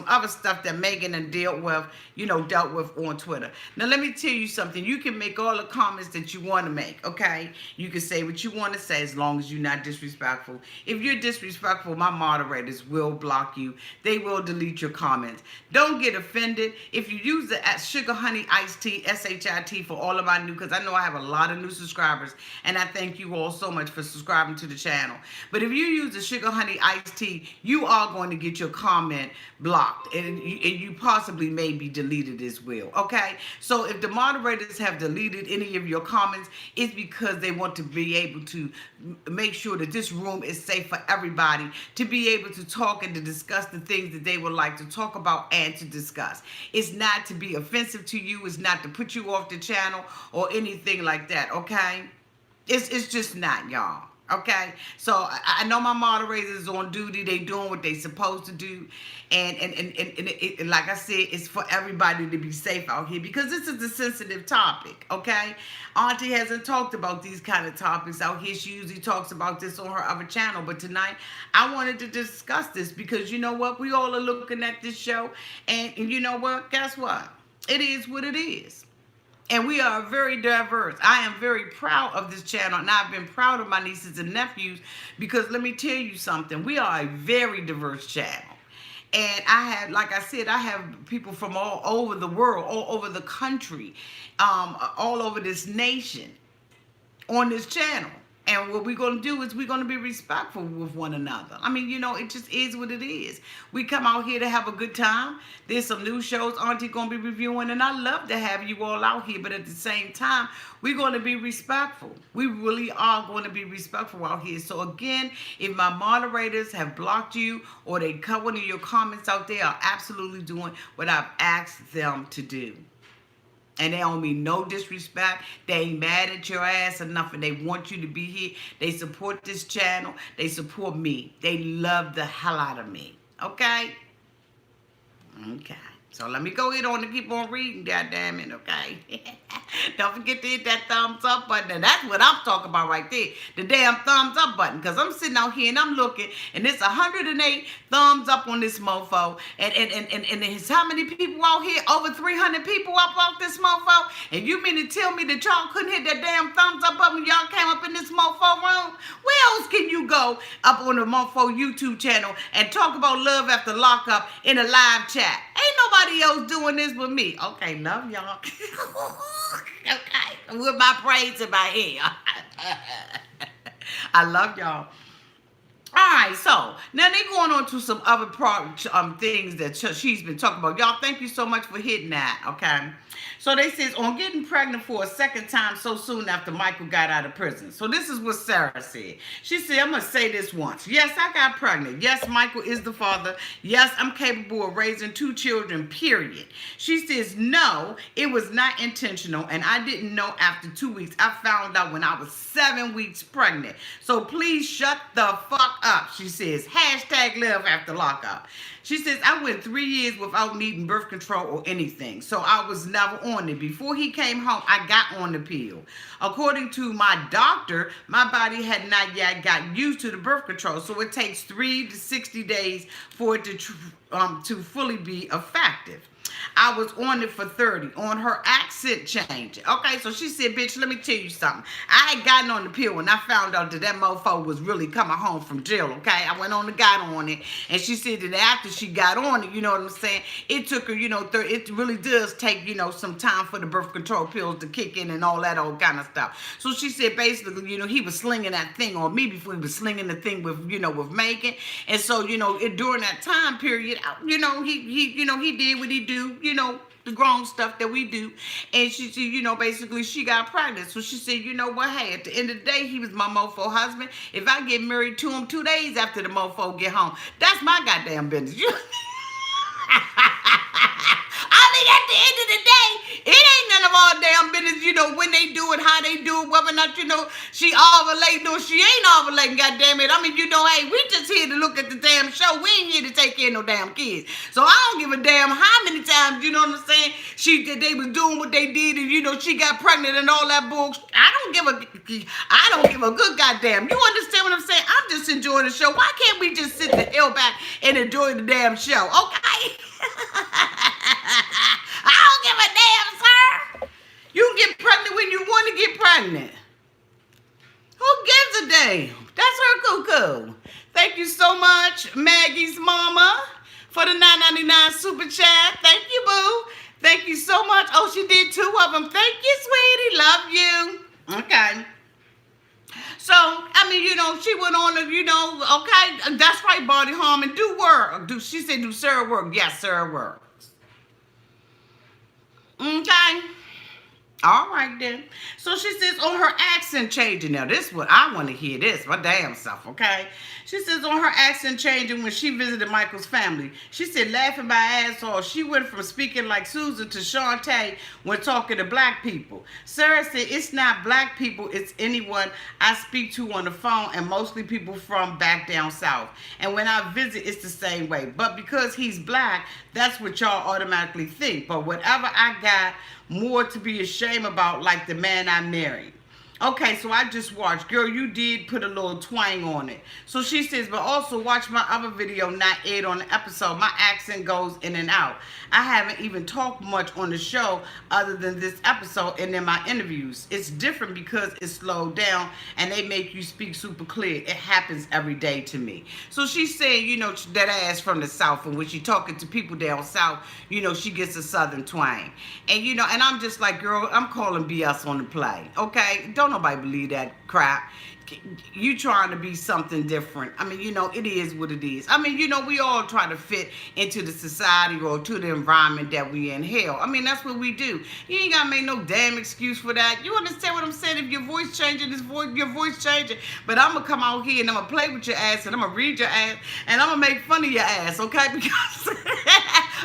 other stuff that Megan and dealt with on Twitter. Now let me tell you something. You can make all the comments that you want to make, okay? You can say what you want to say as long as you're not disrespectful. If you're disrespectful, my moderators will block you. They will delete your comments. Don't get offended. If you use the Sugar Honey Iced Tea, SHIT, for all of my new, because I know I have a lot of new subscribers, and I thank you all so much for subscribing to the channel. But if you use the Sugar Honey Iced Tea, you are going to get your comment blocked, and you possibly may be deleted as well, okay? So if the moderators have deleted any of your comments, it's because they want to be able to make sure that this room is safe for everybody to be able to talk and to discuss the things that they would like to talk about and to discuss. It's not to be offensive to you. It's not to put you off the channel or anything like that, okay? It's just not, y'all. Okay, so I know my moderators on duty. They doing what they supposed to do, and like I said, it's for everybody to be safe out here because this is a sensitive topic. Okay, Auntie hasn't talked about these kind of topics out here. She usually talks about this on her other channel, but tonight I wanted to discuss this because you know what? We all are looking at this show, and you know what? Guess what? It is what it is. And we are very diverse. I am very proud of this channel, and I've been proud of my nieces and nephews because let me tell you something. We are a very diverse channel. And I have, like I said, I have people from all over the world, all over the country, all over this nation on this channel. And what we're going to do is we're going to be respectful with one another. I mean, you know, it just is what it is. We come out here to have a good time. There's some new shows Auntie going to be reviewing, and I love to have you all out here. But at the same time, we're going to be respectful. We really are going to be respectful out here. So again, if my moderators have blocked you or they cut one of your comments out, they are absolutely doing what I've asked them to do. And they don't mean no disrespect. They ain't mad at your ass or nothing. They want you to be here. They support this channel. They support me. They love the hell out of me. Okay? Okay. So let me go ahead on and keep on reading, goddammit, okay? Don't forget to hit that thumbs up button. And that's what I'm talking about right there. The damn thumbs up button. Because I'm sitting out here and I'm looking. And it's 108 thumbs up on this mofo. And there's how many people out here? Over 300 people up off this mofo. And you mean to tell me that y'all couldn't hit that damn thumbs up button when y'all came up in this mofo room? Where else can you go up on the mofo YouTube channel and talk about love after lockup in a live chat? Ain't nobody else doing this but me. Okay, love y'all. Okay, with my braids in my hair. I love y'all. All right, so now they're going on to some other things that she's been talking about. Y'all, thank you so much for hitting that, okay? So they says, on getting pregnant for a second time so soon after Michael got out of prison. So this is what Sarah said. She said, I'm going to say this once. Yes, I got pregnant. Yes, Michael is the father. Yes, I'm capable of raising 2 children, period. She says, no, it was not intentional, and I didn't know after 2 weeks. I found out when I was 7 weeks pregnant. So please shut the fuck up, she says. Hashtag love after lockup. She says, I went 3 years without needing birth control or anything, so I was never on it. Before he came home, I got on the pill. According to my doctor, my body had not yet gotten used to the birth control, so it takes 3 to 60 days for it to fully be effective. I was on it for 30. On her accent change. Okay, so she said, bitch, let me tell you something. I had gotten on the pill when I found out that mofo was really coming home from jail, okay? I went on and got on it, and she said that after she got on it, you know what I'm saying, it took her, it really does take, some time for the birth control pills to kick in and all that old kind of stuff. So she said basically, he was slinging that thing on me before he was slinging the thing with, with Megan. And so, during that time period, he did what he do, the grown stuff that we do. And she said, basically she got pregnant. So she said, you know what, hey, at the end of the day, he was my mofo husband. If I get married to him 2 days after the mofo get home, that's my goddamn business. At the end of the day, it ain't none of our damn business, when they do it, how they do it, whether or not, she ovulating or she ain't ovulating, goddamn it. I mean, hey, we just here to look at the damn show. We ain't here to take care of no damn kids. So I don't give a damn how many times, you know what I'm saying, they was doing what they did and, she got pregnant and all that bullshit. I don't give a good goddamn. You understand what I'm saying? I'm just enjoying the show. Why can't we just sit the hell back and enjoy the damn show, okay? I don't give a damn, sir. You can get pregnant when you want to get pregnant. Who gives a damn? That's her cuckoo. Thank you so much, Maggie's mama, for the $9.99 super chat. Thank you, boo. Thank you so much. Oh, she did 2 of them. Thank you, sweetie. Love you. Okay. So, I mean, she went on to, okay, that's right, Body Harmon. Do work. She said do Sarah work. Yes, Sarah works. Okay. All right, then. So she says on her accent changing. Now, this is what I want to hear. This, my damn self, okay? She says on her accent changing when she visited Michael's family. She said laughing my ass off. She went from speaking like Susan to Shantae when talking to black people. Sarah said it's not black people, it's anyone I speak to on the phone, and mostly people from back down south. And when I visit, it's the same way. But because he's black, that's what y'all automatically think. But whatever I got more to be ashamed about, like the man I married. Okay, so I just watched. Girl, you did put a little twang on it. So she says, but also watch my other video not aired on the episode. My accent goes in and out. I haven't even talked much on the show other than this episode and in my interviews. It's different because it's slowed down and they make you speak super clear. It happens every day to me. So she's saying, that ass from the south, and when she talking to people down south, she gets a southern twang. And, and I'm just like, girl, I'm calling BS on the play. Okay? Don't nobody believe that crap. You trying to be something different. I mean, it is what it is. I mean, we all try to fit into the society or to the environment that we in. Hell, I mean, that's what we do. You ain't got to make no damn excuse for that. You understand what I'm saying? If your voice changing, your voice changing. But I'm going to come out here and I'm going to play with your ass and I'm going to read your ass and I'm going to make fun of your ass, okay?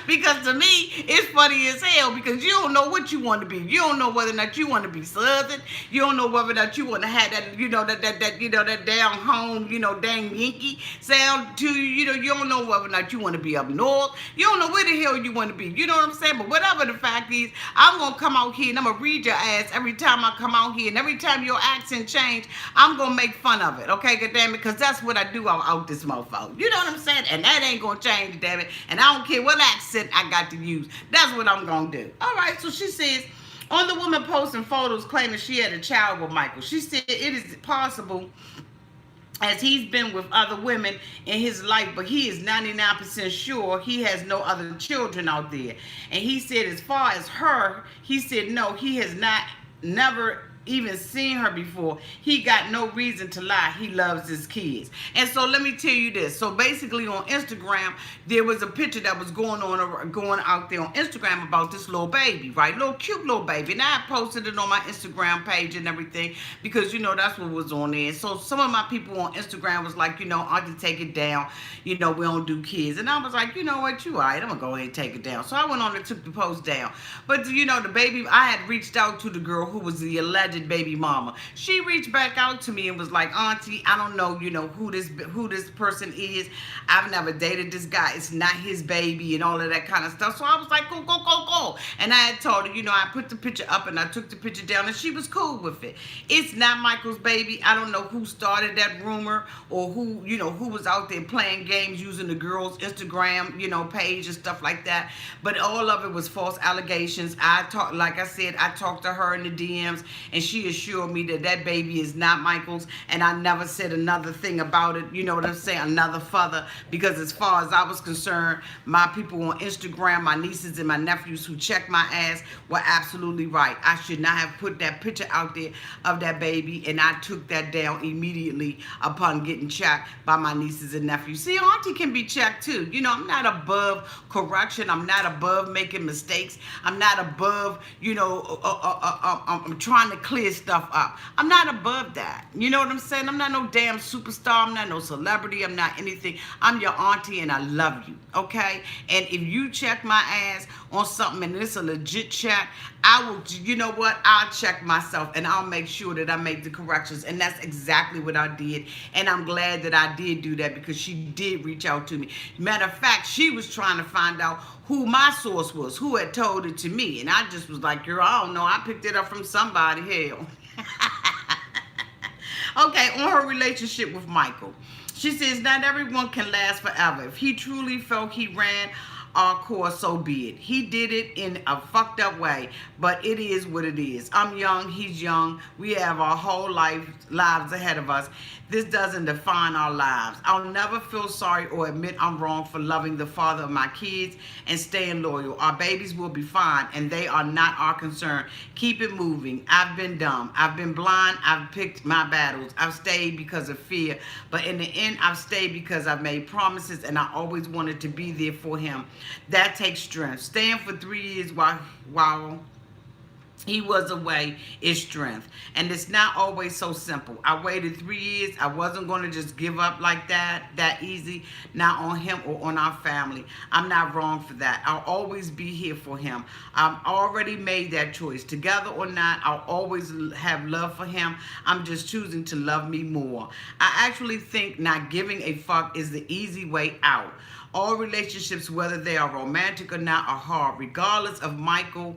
Because to me, it's funny as hell because you don't know what you want to be. You don't know whether or not you want to be Southern. You don't know whether or not you want to have that, that down home, dang Yankee sound to you. You don't know whether or not you want to be up north. You don't know where the hell you want to be. You know what I'm saying? But whatever the fact is, I'm going to come out here and I'm going to read your ass every time I come out here. And every time your accent change, I'm going to make fun of it. Okay, goddammit? Because that's what I do out this mofo. You know what I'm saying? And that ain't going to change, damn it. And I don't care what accent I got to use. That's what I'm going to do. All right, so she says, on the woman posting photos claiming she had a child with Michael, she said it is possible as he's been with other women in his life, but he is 99% sure he has no other children out there. And he said as far as her, he said no, he has never even seen her before. He got no reason to lie. He loves his kids. And so let me tell you this. So basically on Instagram, there was a picture that was going out there on Instagram about this little baby, right? Little cute little baby. And I posted it on my Instagram page and everything because, that's what was on there. So some of my people on Instagram was like, Auntie, take it down. We don't do kids. And I was like, you know what? You all right. I'm going to go ahead and take it down. So I went on and took the post down. But, the baby, I had reached out to the girl who was the alleged alleged baby mama. She reached back out to me and was like, Auntie, I don't know, who this person is. I've never dated this guy. It's not his baby and all of that kind of stuff. So I was like, go. And I had told her, I put the picture up and I took the picture down and she was cool with it. It's not Michael's baby. I don't know who started that rumor or who was out there playing games using the girl's Instagram, page and stuff like that. But all of it was false allegations. I talked to her in the DMs and she assured me that that baby is not Michael's, and I never said another thing about it. You know what I'm saying? Another father, because as far as I was concerned, my people on Instagram, my nieces and my nephews who checked my ass were absolutely right. I should not have put that picture out there of that baby, and I took that down immediately upon getting checked by my nieces and nephews. See, Auntie can be checked too. I'm not above correction. I'm not above making mistakes. I'm not above, I'm trying to clear stuff up. I'm not above that. You know what I'm saying? I'm not no damn superstar. I'm not no celebrity. I'm not anything. I'm your auntie and I love you, okay? And if you check my ass on something and it's a legit check, I will, I'll check myself and I'll make sure that I make the corrections. And that's exactly what I did. And I'm glad that I did do that because she did reach out to me. Matter of fact, she was trying to find out who my source was, who had told it to me. And I just was like, girl, I don't know. I picked it up from somebody. Hell. Okay, on her relationship with Michael. She says, not everyone can last forever. If he truly felt he ran our course, so be it. He did it in a fucked up way, but it is what it is. I'm young, he's young. We have our whole lives ahead of us. This doesn't define our lives. I'll never feel sorry or admit I'm wrong for loving the father of my kids and staying loyal. Our babies will be fine, and they are not our concern. Keep it moving. I've been dumb. I've been blind. I've picked my battles. I've stayed because of fear, but in the end, I've stayed because I've made promises, and I always wanted to be there for him. That takes strength. Staying for 3 years while he was away is strength. And it's not always so simple. I waited 3 years. I wasn't going to just give up like that easy. Not on him or on our family. I'm not wrong for that. I'll always be here for him. I've already made that choice. Together or not, I'll always have love for him. I'm just choosing to love me more. I actually think not giving a fuck is the easy way out. All relationships, whether they are romantic or not, are hard. Regardless of Michael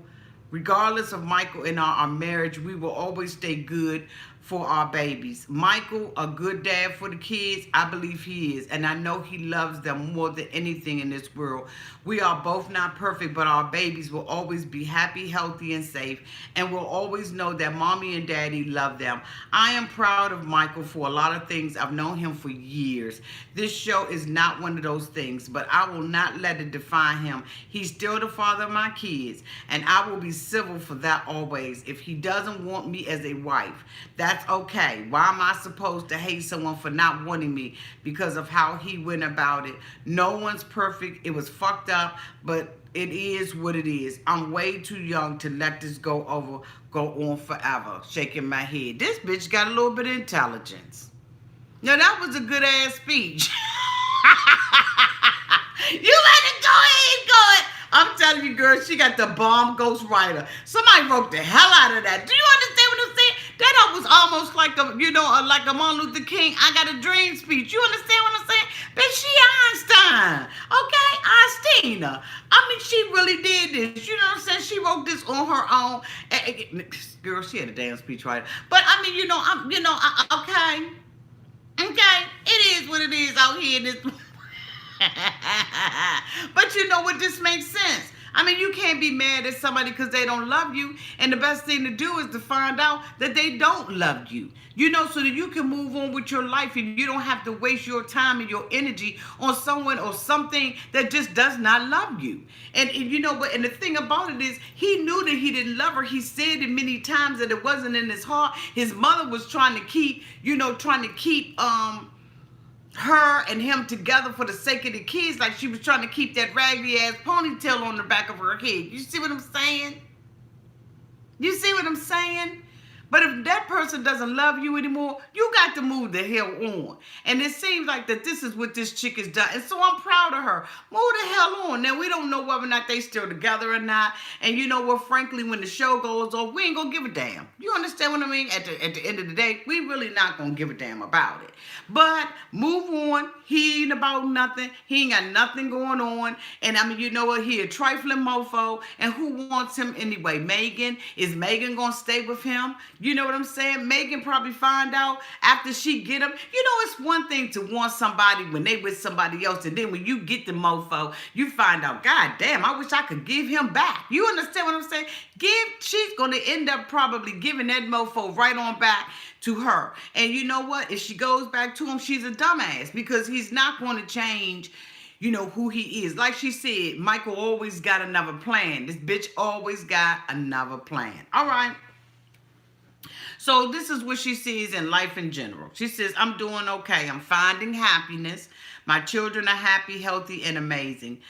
and our marriage, we will always stay good for our babies. Michael, a good dad for the kids, I believe he is. And I know he loves them more than anything in this world. We are both not perfect, but our babies will always be happy, healthy, and safe. And will always know that mommy and daddy love them. I am proud of Michael for a lot of things. I've known him for years. This show is not one of those things, but I will not let it define him. He's still the father of my kids, and I will be civil for that always. If he doesn't want me as a wife, that's okay. Why am I supposed to hate someone for not wanting me because of how he went about it? No one's perfect. It was fucked up, but it is what it is. I'm way too young to let this go on forever. Shaking my head. This bitch got a little bit of intelligence. Now that was a good ass speech. You better go ahead. I'm telling you, girl, she got the bomb ghostwriter. Somebody wrote the hell out of that. Do you understand what I'm saying? That was almost like like a Martin Luther King, I got a dream speech. You understand what I'm saying? Bitch, she Einstein. Okay? Einstein. I mean, she really did this. You know what I'm saying? She wrote this on her own. Girl, she had a damn speech writer. But I mean, okay. Okay. It is what it is out here in this. But you know what? This makes sense. I mean, you can't be mad at somebody because they don't love you. And the best thing to do is to find out that they don't love you. So that you can move on with your life and you don't have to waste your time and your energy on someone or something that just does not love you. And you know what? And the thing about it is he knew that he didn't love her. He said it many times that it wasn't in his heart. His mother was trying to keep her and him together for the sake of the kids, like she was trying to keep that raggedy ass ponytail on the back of her head. You see what I'm saying? You see what I'm saying? But if that person doesn't love you anymore, you got to move the hell on. And it seems like that this is what this chick has done. And so I'm proud of her. Move the hell on. Now, we don't know whether or not they still together or not. And you know what? Frankly, when the show goes on, we ain't going to give a damn. You understand what I mean? At the end of the day, we really not going to give a damn about it. But move on. He ain't about nothing. He ain't got nothing going on. And I mean, you know what? He a trifling mofo. And who wants him anyway? Megan? Is Megan going to stay with him? You know what I'm saying? Megan probably find out after she get him. You know, it's one thing to want somebody when they with somebody else. And then when you get the mofo, you find out, God damn, I wish I could give him back. You understand what I'm saying? She's going to end up probably giving that mofo right on back to her. And you know what? If she goes back to him, she's a dumbass because he's not going to change, you know, who he is. Like she said, Michael always got another plan. This bitch always got another plan. All right. So this is what she sees in life in general. She says, I'm doing okay. I'm finding happiness. My children are happy, healthy, and amazing.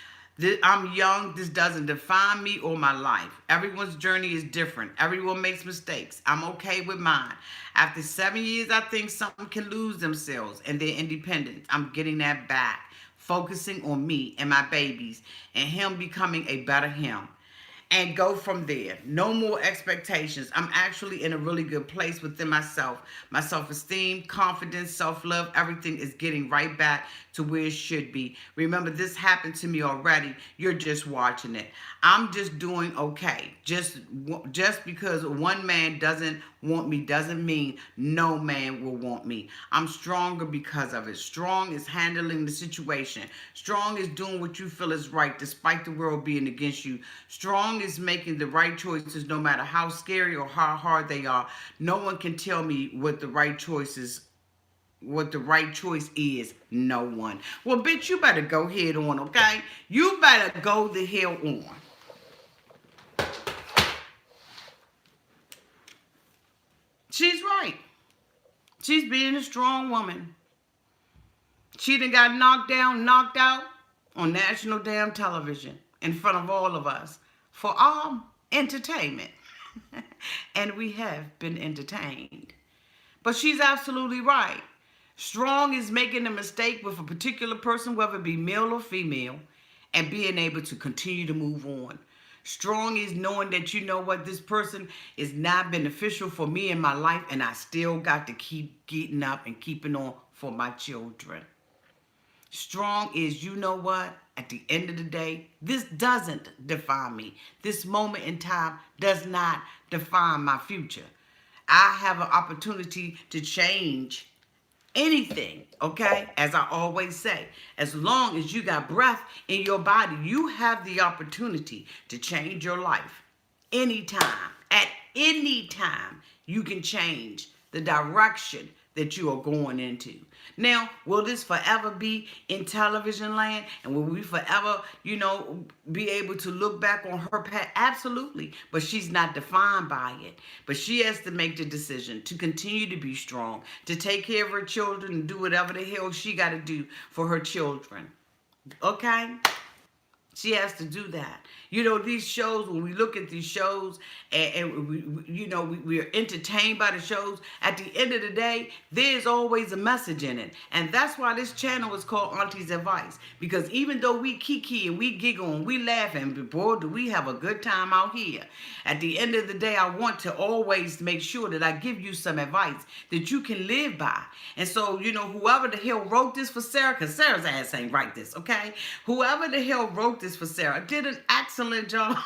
I'm young. This doesn't define me or my life. Everyone's journey is different. Everyone makes mistakes. I'm okay with mine. After 7 years, I think some can lose themselves and their independence. I'm getting that back. Focusing on me and my babies and him becoming a better him. And go from there. No more expectations. I'm actually in a really good place within myself. My self-esteem, confidence, self-love, everything is getting right back to where it should be. Remember, this happened to me already. You're just watching it. I'm just doing okay. Just because one man doesn't want me doesn't mean no man will want me. I'm stronger because of it. Strong is handling the situation. Strong is doing what you feel is right despite the world being against you. Strong is making the right choices no matter how scary or how hard they are. No one can tell me what the right choice is. No one. Well, bitch, you better go head on, okay? You better go the hell on. She's right. She's being a strong woman. She done got knocked out on national damn television in front of all of us for our entertainment. And we have been entertained. But she's absolutely right. Strong is making a mistake with a particular person, whether it be male or female, and being able to continue to move on. Strong is knowing that, you know what, this person is not beneficial for me in my life, and I still got to keep getting up and keeping on for my children. Strong is, you know what, at the end of the day, this doesn't define me. This moment in time does not define my future. I have an opportunity to change anything, okay? As I always say, as long as you got breath in your body, you have the opportunity to change your life. Anytime, at any time, you can change the direction that you are going into. Now, will this forever be in television land? And will we forever, you know, be able to look back on her past? Absolutely. But she's not defined by it. But she has to make the decision to continue to be strong, to take care of her children and do whatever the hell she got to do for her children. Okay? She has to do that. You know, these shows, when we look at these shows and we are entertained by the shows, at the end of the day, there's always a message in it. And that's why this channel is called Auntie's Advice. Because even though we kiki and we giggle and we laugh, and boy, do we have a good time out here. At the end of the day, I want to always make sure that I give you some advice that you can live by. And so, you know, whoever the hell wrote this for Sarah, because Sarah's ass ain't write this, okay? Whoever the hell wrote this for Sarah did an excellent job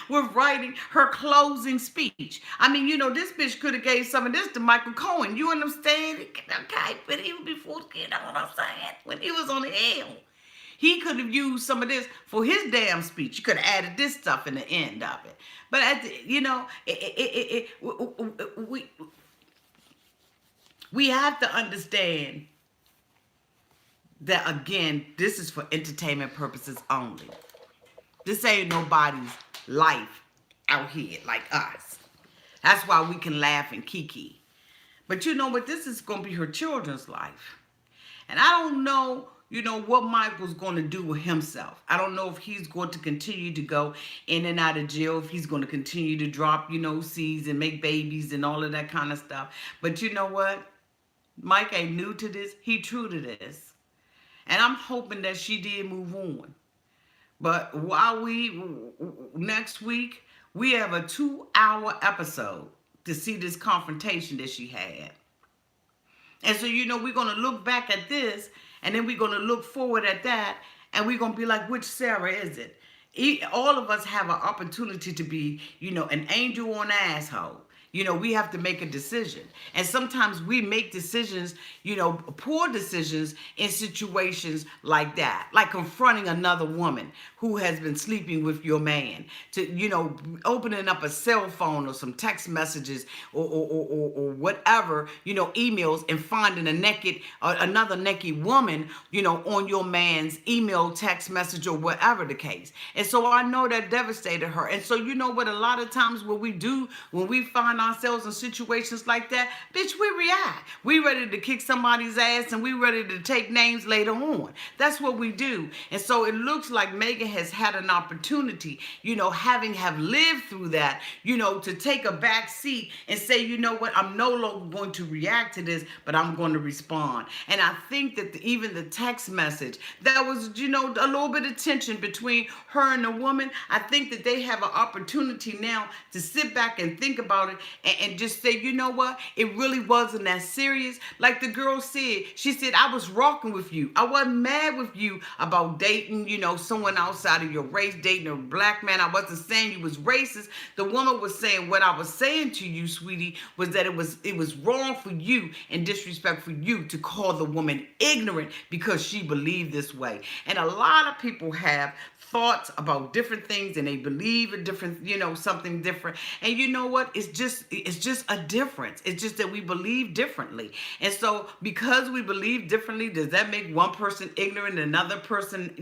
with writing her closing speech. I mean, you know, this bitch could have gave some of this to Michael Cohen. You understand? Okay, but even before, you know what I'm saying? When he was on the hill, he could have used some of this for his damn speech. He could have added this stuff in the end of it. But at the, you know, we have to understand that, again, this is for entertainment purposes only. This ain't nobody's life out here like us. That's why we can laugh and kiki. But you know what? This is going to be her children's life. And I don't know, what Michael's going to do with himself. I don't know if he's going to continue to go in and out of jail, if he's going to continue to drop, seeds and make babies and all of that kind of stuff. But you know what? Mike ain't new to this. He true to this. And I'm hoping that she did move on. But next week, we have a 2-hour episode to see this confrontation that she had. And so, we're going to look back at this, and then we're going to look forward at that, and we're going to be like, which Sarah is it? All of us have an opportunity to be, an angel or an asshole. We have to make a decision. And sometimes we make decisions, poor decisions in situations like that. Like confronting another woman who has been sleeping with your man. To, opening up a cell phone or some text messages or whatever, emails, and finding another naked woman, on your man's email, text message, or whatever the case. And so I know that devastated her. And so you know what, a lot of times when we find ourselves in situations like that, bitch, we react. We ready to kick somebody's ass, and we ready to take names later on. That's what we do. And so it looks like Megan has had an opportunity, having have lived through that, to take a back seat and say, you know what, I'm no longer going to react to this, but I'm going to respond. And I think that even the text message, that was, a little bit of tension between her and the woman. I think that they have an opportunity now to sit back and think about it and just say, you know what, it really wasn't that serious. Like the girl said, she said, I was rocking with you. I wasn't mad with you about dating, someone outside of your race, dating a black man. I wasn't saying you was racist. The woman was saying, what I was saying to you, sweetie, was that it was wrong for you and disrespect for you to call the woman ignorant because she believed this way. And a lot of people have thoughts about different things, and they believe a different, something different. And you know what? It's just a difference. It's just that we believe differently. And so because we believe differently, does that make one person ignorant and another person,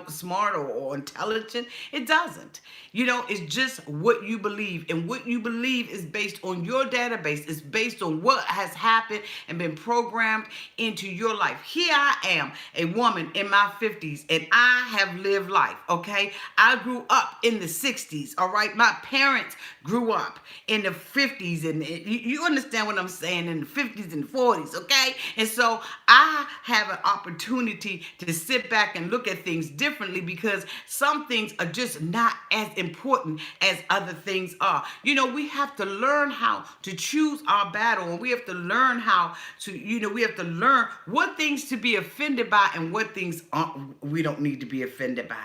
smart or intelligent? It doesn't. It's just what you believe. And what you believe is based on your database. It's based on what has happened and been programmed into your life. Here I am, a woman in my 50s, and I have lived life, okay? I grew up in the 60s, all right? My parents grew up in the 50s, and you understand what I'm saying, in the 50s and 40s, okay? And so I have an opportunity to sit back and look at things differently, because some things are just not as important as other things are. We have to learn how to choose our battle, and we have to learn how to, we have to learn what things to be offended by and what things we don't need to be offended by.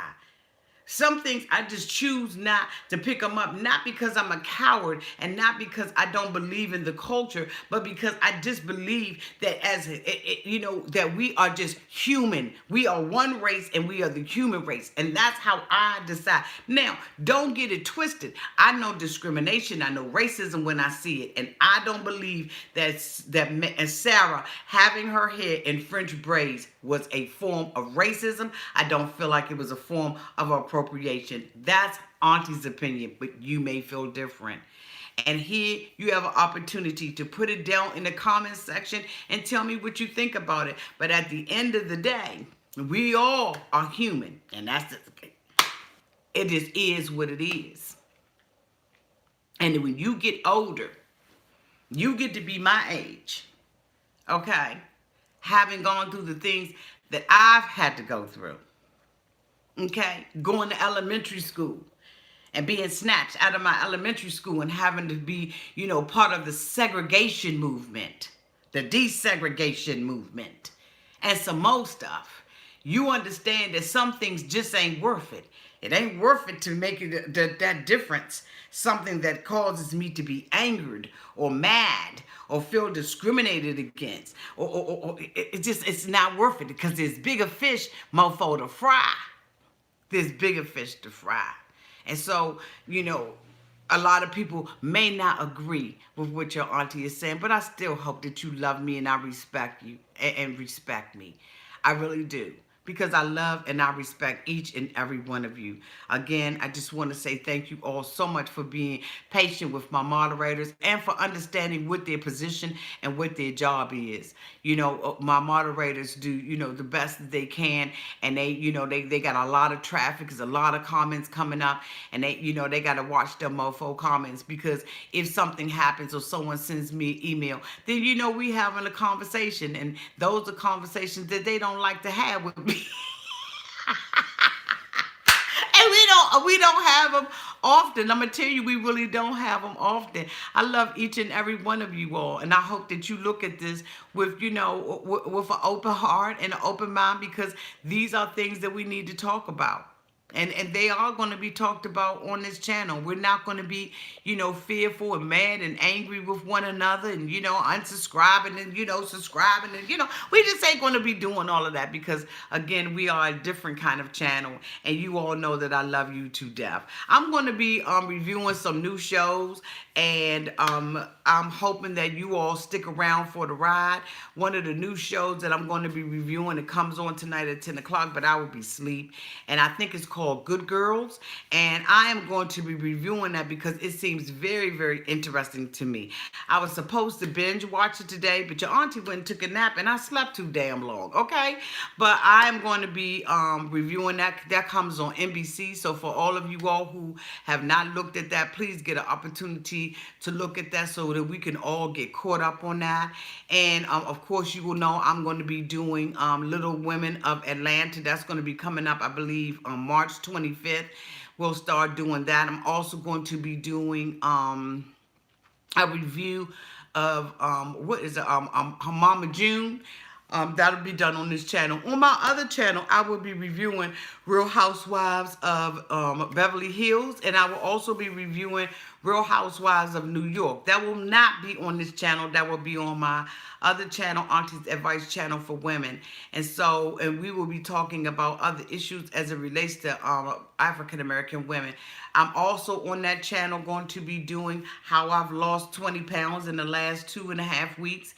Some things I just choose not to pick them up, not because I'm a coward and not because I don't believe in the culture, but because I just believe that that we are just human. We are one race and we are the human race. And that's how I decide. Now, don't get it twisted. I know discrimination. I know racism when I see it. And I don't believe that Sarah having her hair in French braids was a form of racism. I don't feel like it was a form of appropriation. That's Auntie's opinion, but you may feel different. And here you have an opportunity to put it down in the comments section and tell me what you think about it. But at the end of the day, we all are human, and it just is what it is. And when you get older, you get to be my age, okay? Having gone through the things that I've had to go through, okay? Going to elementary school and being snatched out of my elementary school and having to be, part of the segregation movement, the desegregation movement, and some more stuff. You understand that some things just ain't worth it. It ain't worth it to make it that difference, something that causes me to be angered or mad or feel discriminated against. Or it's not worth it, because there's bigger fish, mofo, to fry. There's bigger fish to fry. And so, a lot of people may not agree with what your auntie is saying, but I still hope that you love me and I respect you and respect me. I really do. because I love and I respect each and every one of you. Again, I just want to say thank you all so much for being patient with my moderators and for understanding what their position and what their job is. My moderators do, the best that they can, and they got a lot of traffic, there's a lot of comments coming up, and they got to watch them mofo comments, because if something happens or someone sends me an email, then we having a conversation, and those are conversations that they don't like to have with me. And we don't have them often. I'm gonna tell you, we really don't have them often. I love each and every one of you all, and I hope that you look at this with with an open heart and an open mind, because these are things that we need to talk about. And they are going to be talked about on this channel. We're not going to be, fearful and mad and angry with one another, and, unsubscribing and, subscribing. And, we just ain't going to be doing all of that, because, again, we are a different kind of channel. And you all know that I love you to death. I'm going to be reviewing some new shows, and I'm hoping that you all stick around for the ride. One of the new shows that I'm going to be reviewing, it comes on tonight at 10 o'clock, but I will be asleep. And I think it's called Good Girls, and I am going to be reviewing that because it seems very, very interesting to me. I was supposed to binge watch it today, but your auntie went and took a nap, and I slept too damn long, okay? But I am going to be reviewing that. That comes on NBC, so for all of you all who have not looked at that, please get an opportunity to look at that so that we can all get caught up on that. And of course, you will know I'm going to be doing Little Women of Atlanta. That's going to be coming up, I believe, on March 25th. We'll start doing that. I'm also going to be doing a review of what is it? Mama June. That'll be done on this channel. On my other channel, I will be reviewing Real Housewives of Beverly Hills, and I will also be reviewing Real Housewives of New York. That will not be on this channel. That will be on my other channel, Auntie Advice channel for women. And we will be talking about other issues as it relates to African American women. I'm also on that channel going to be doing how I've lost 20 pounds in the last 2.5 weeks.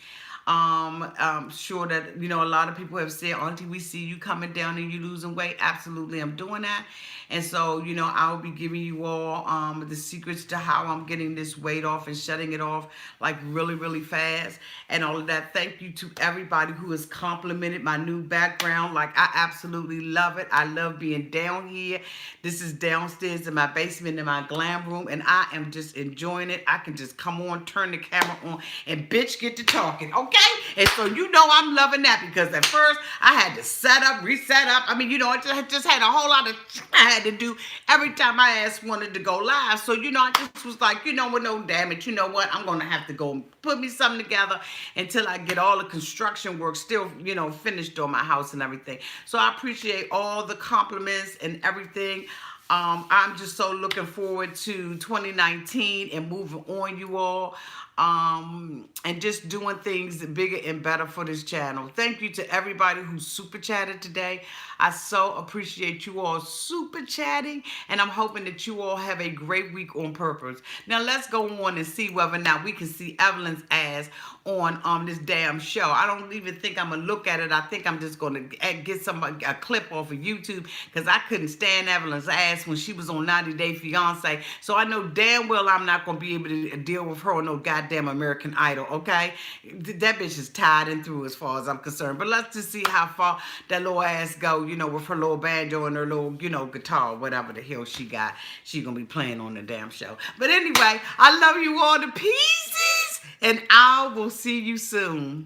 I'm sure that, a lot of people have said, Auntie, we see you coming down and you losing weight. Absolutely, I'm doing that. And so, I'll be giving you all the secrets to how I'm getting this weight off and shutting it off like really, really fast and all of that. Thank you to everybody who has complimented my new background. Like, I absolutely love it. I love being down here. This is downstairs in my basement in my glam room, and I am just enjoying it. I can just come on, turn the camera on, and bitch, get to talking, okay? And so I'm loving that, because at first I had to set up, reset up. I mean, I just had a whole lot of I had to do every time my ass wanted to go live. So, I just was like, what, no, damn it, what? I'm going to have to go and put me something together until I get all the construction work still, finished on my house and everything. So I appreciate all the compliments and everything. I'm just so looking forward to 2019 and moving on, you all. And just doing things bigger and better for this channel. Thank you to everybody who super chatted today. I so appreciate you all super chatting, and I'm hoping that you all have a great week on purpose. Now let's go on and see whether or not we can see Evelyn's ass on this damn show. I don't even think I'm gonna look at it. I think I'm just gonna get a clip off of YouTube, because I couldn't stand Evelyn's ass when she was on 90 Day Fiance. So I know damn well I'm not gonna be able to deal with her on no goddamn American Idol, okay? That bitch is tied and through as far as I'm concerned. But let's just see how far that little ass go, with her little banjo and her little, guitar, whatever the hell she got. She gonna be playing on the damn show. But anyway, I love you all to pieces, and I will see you soon.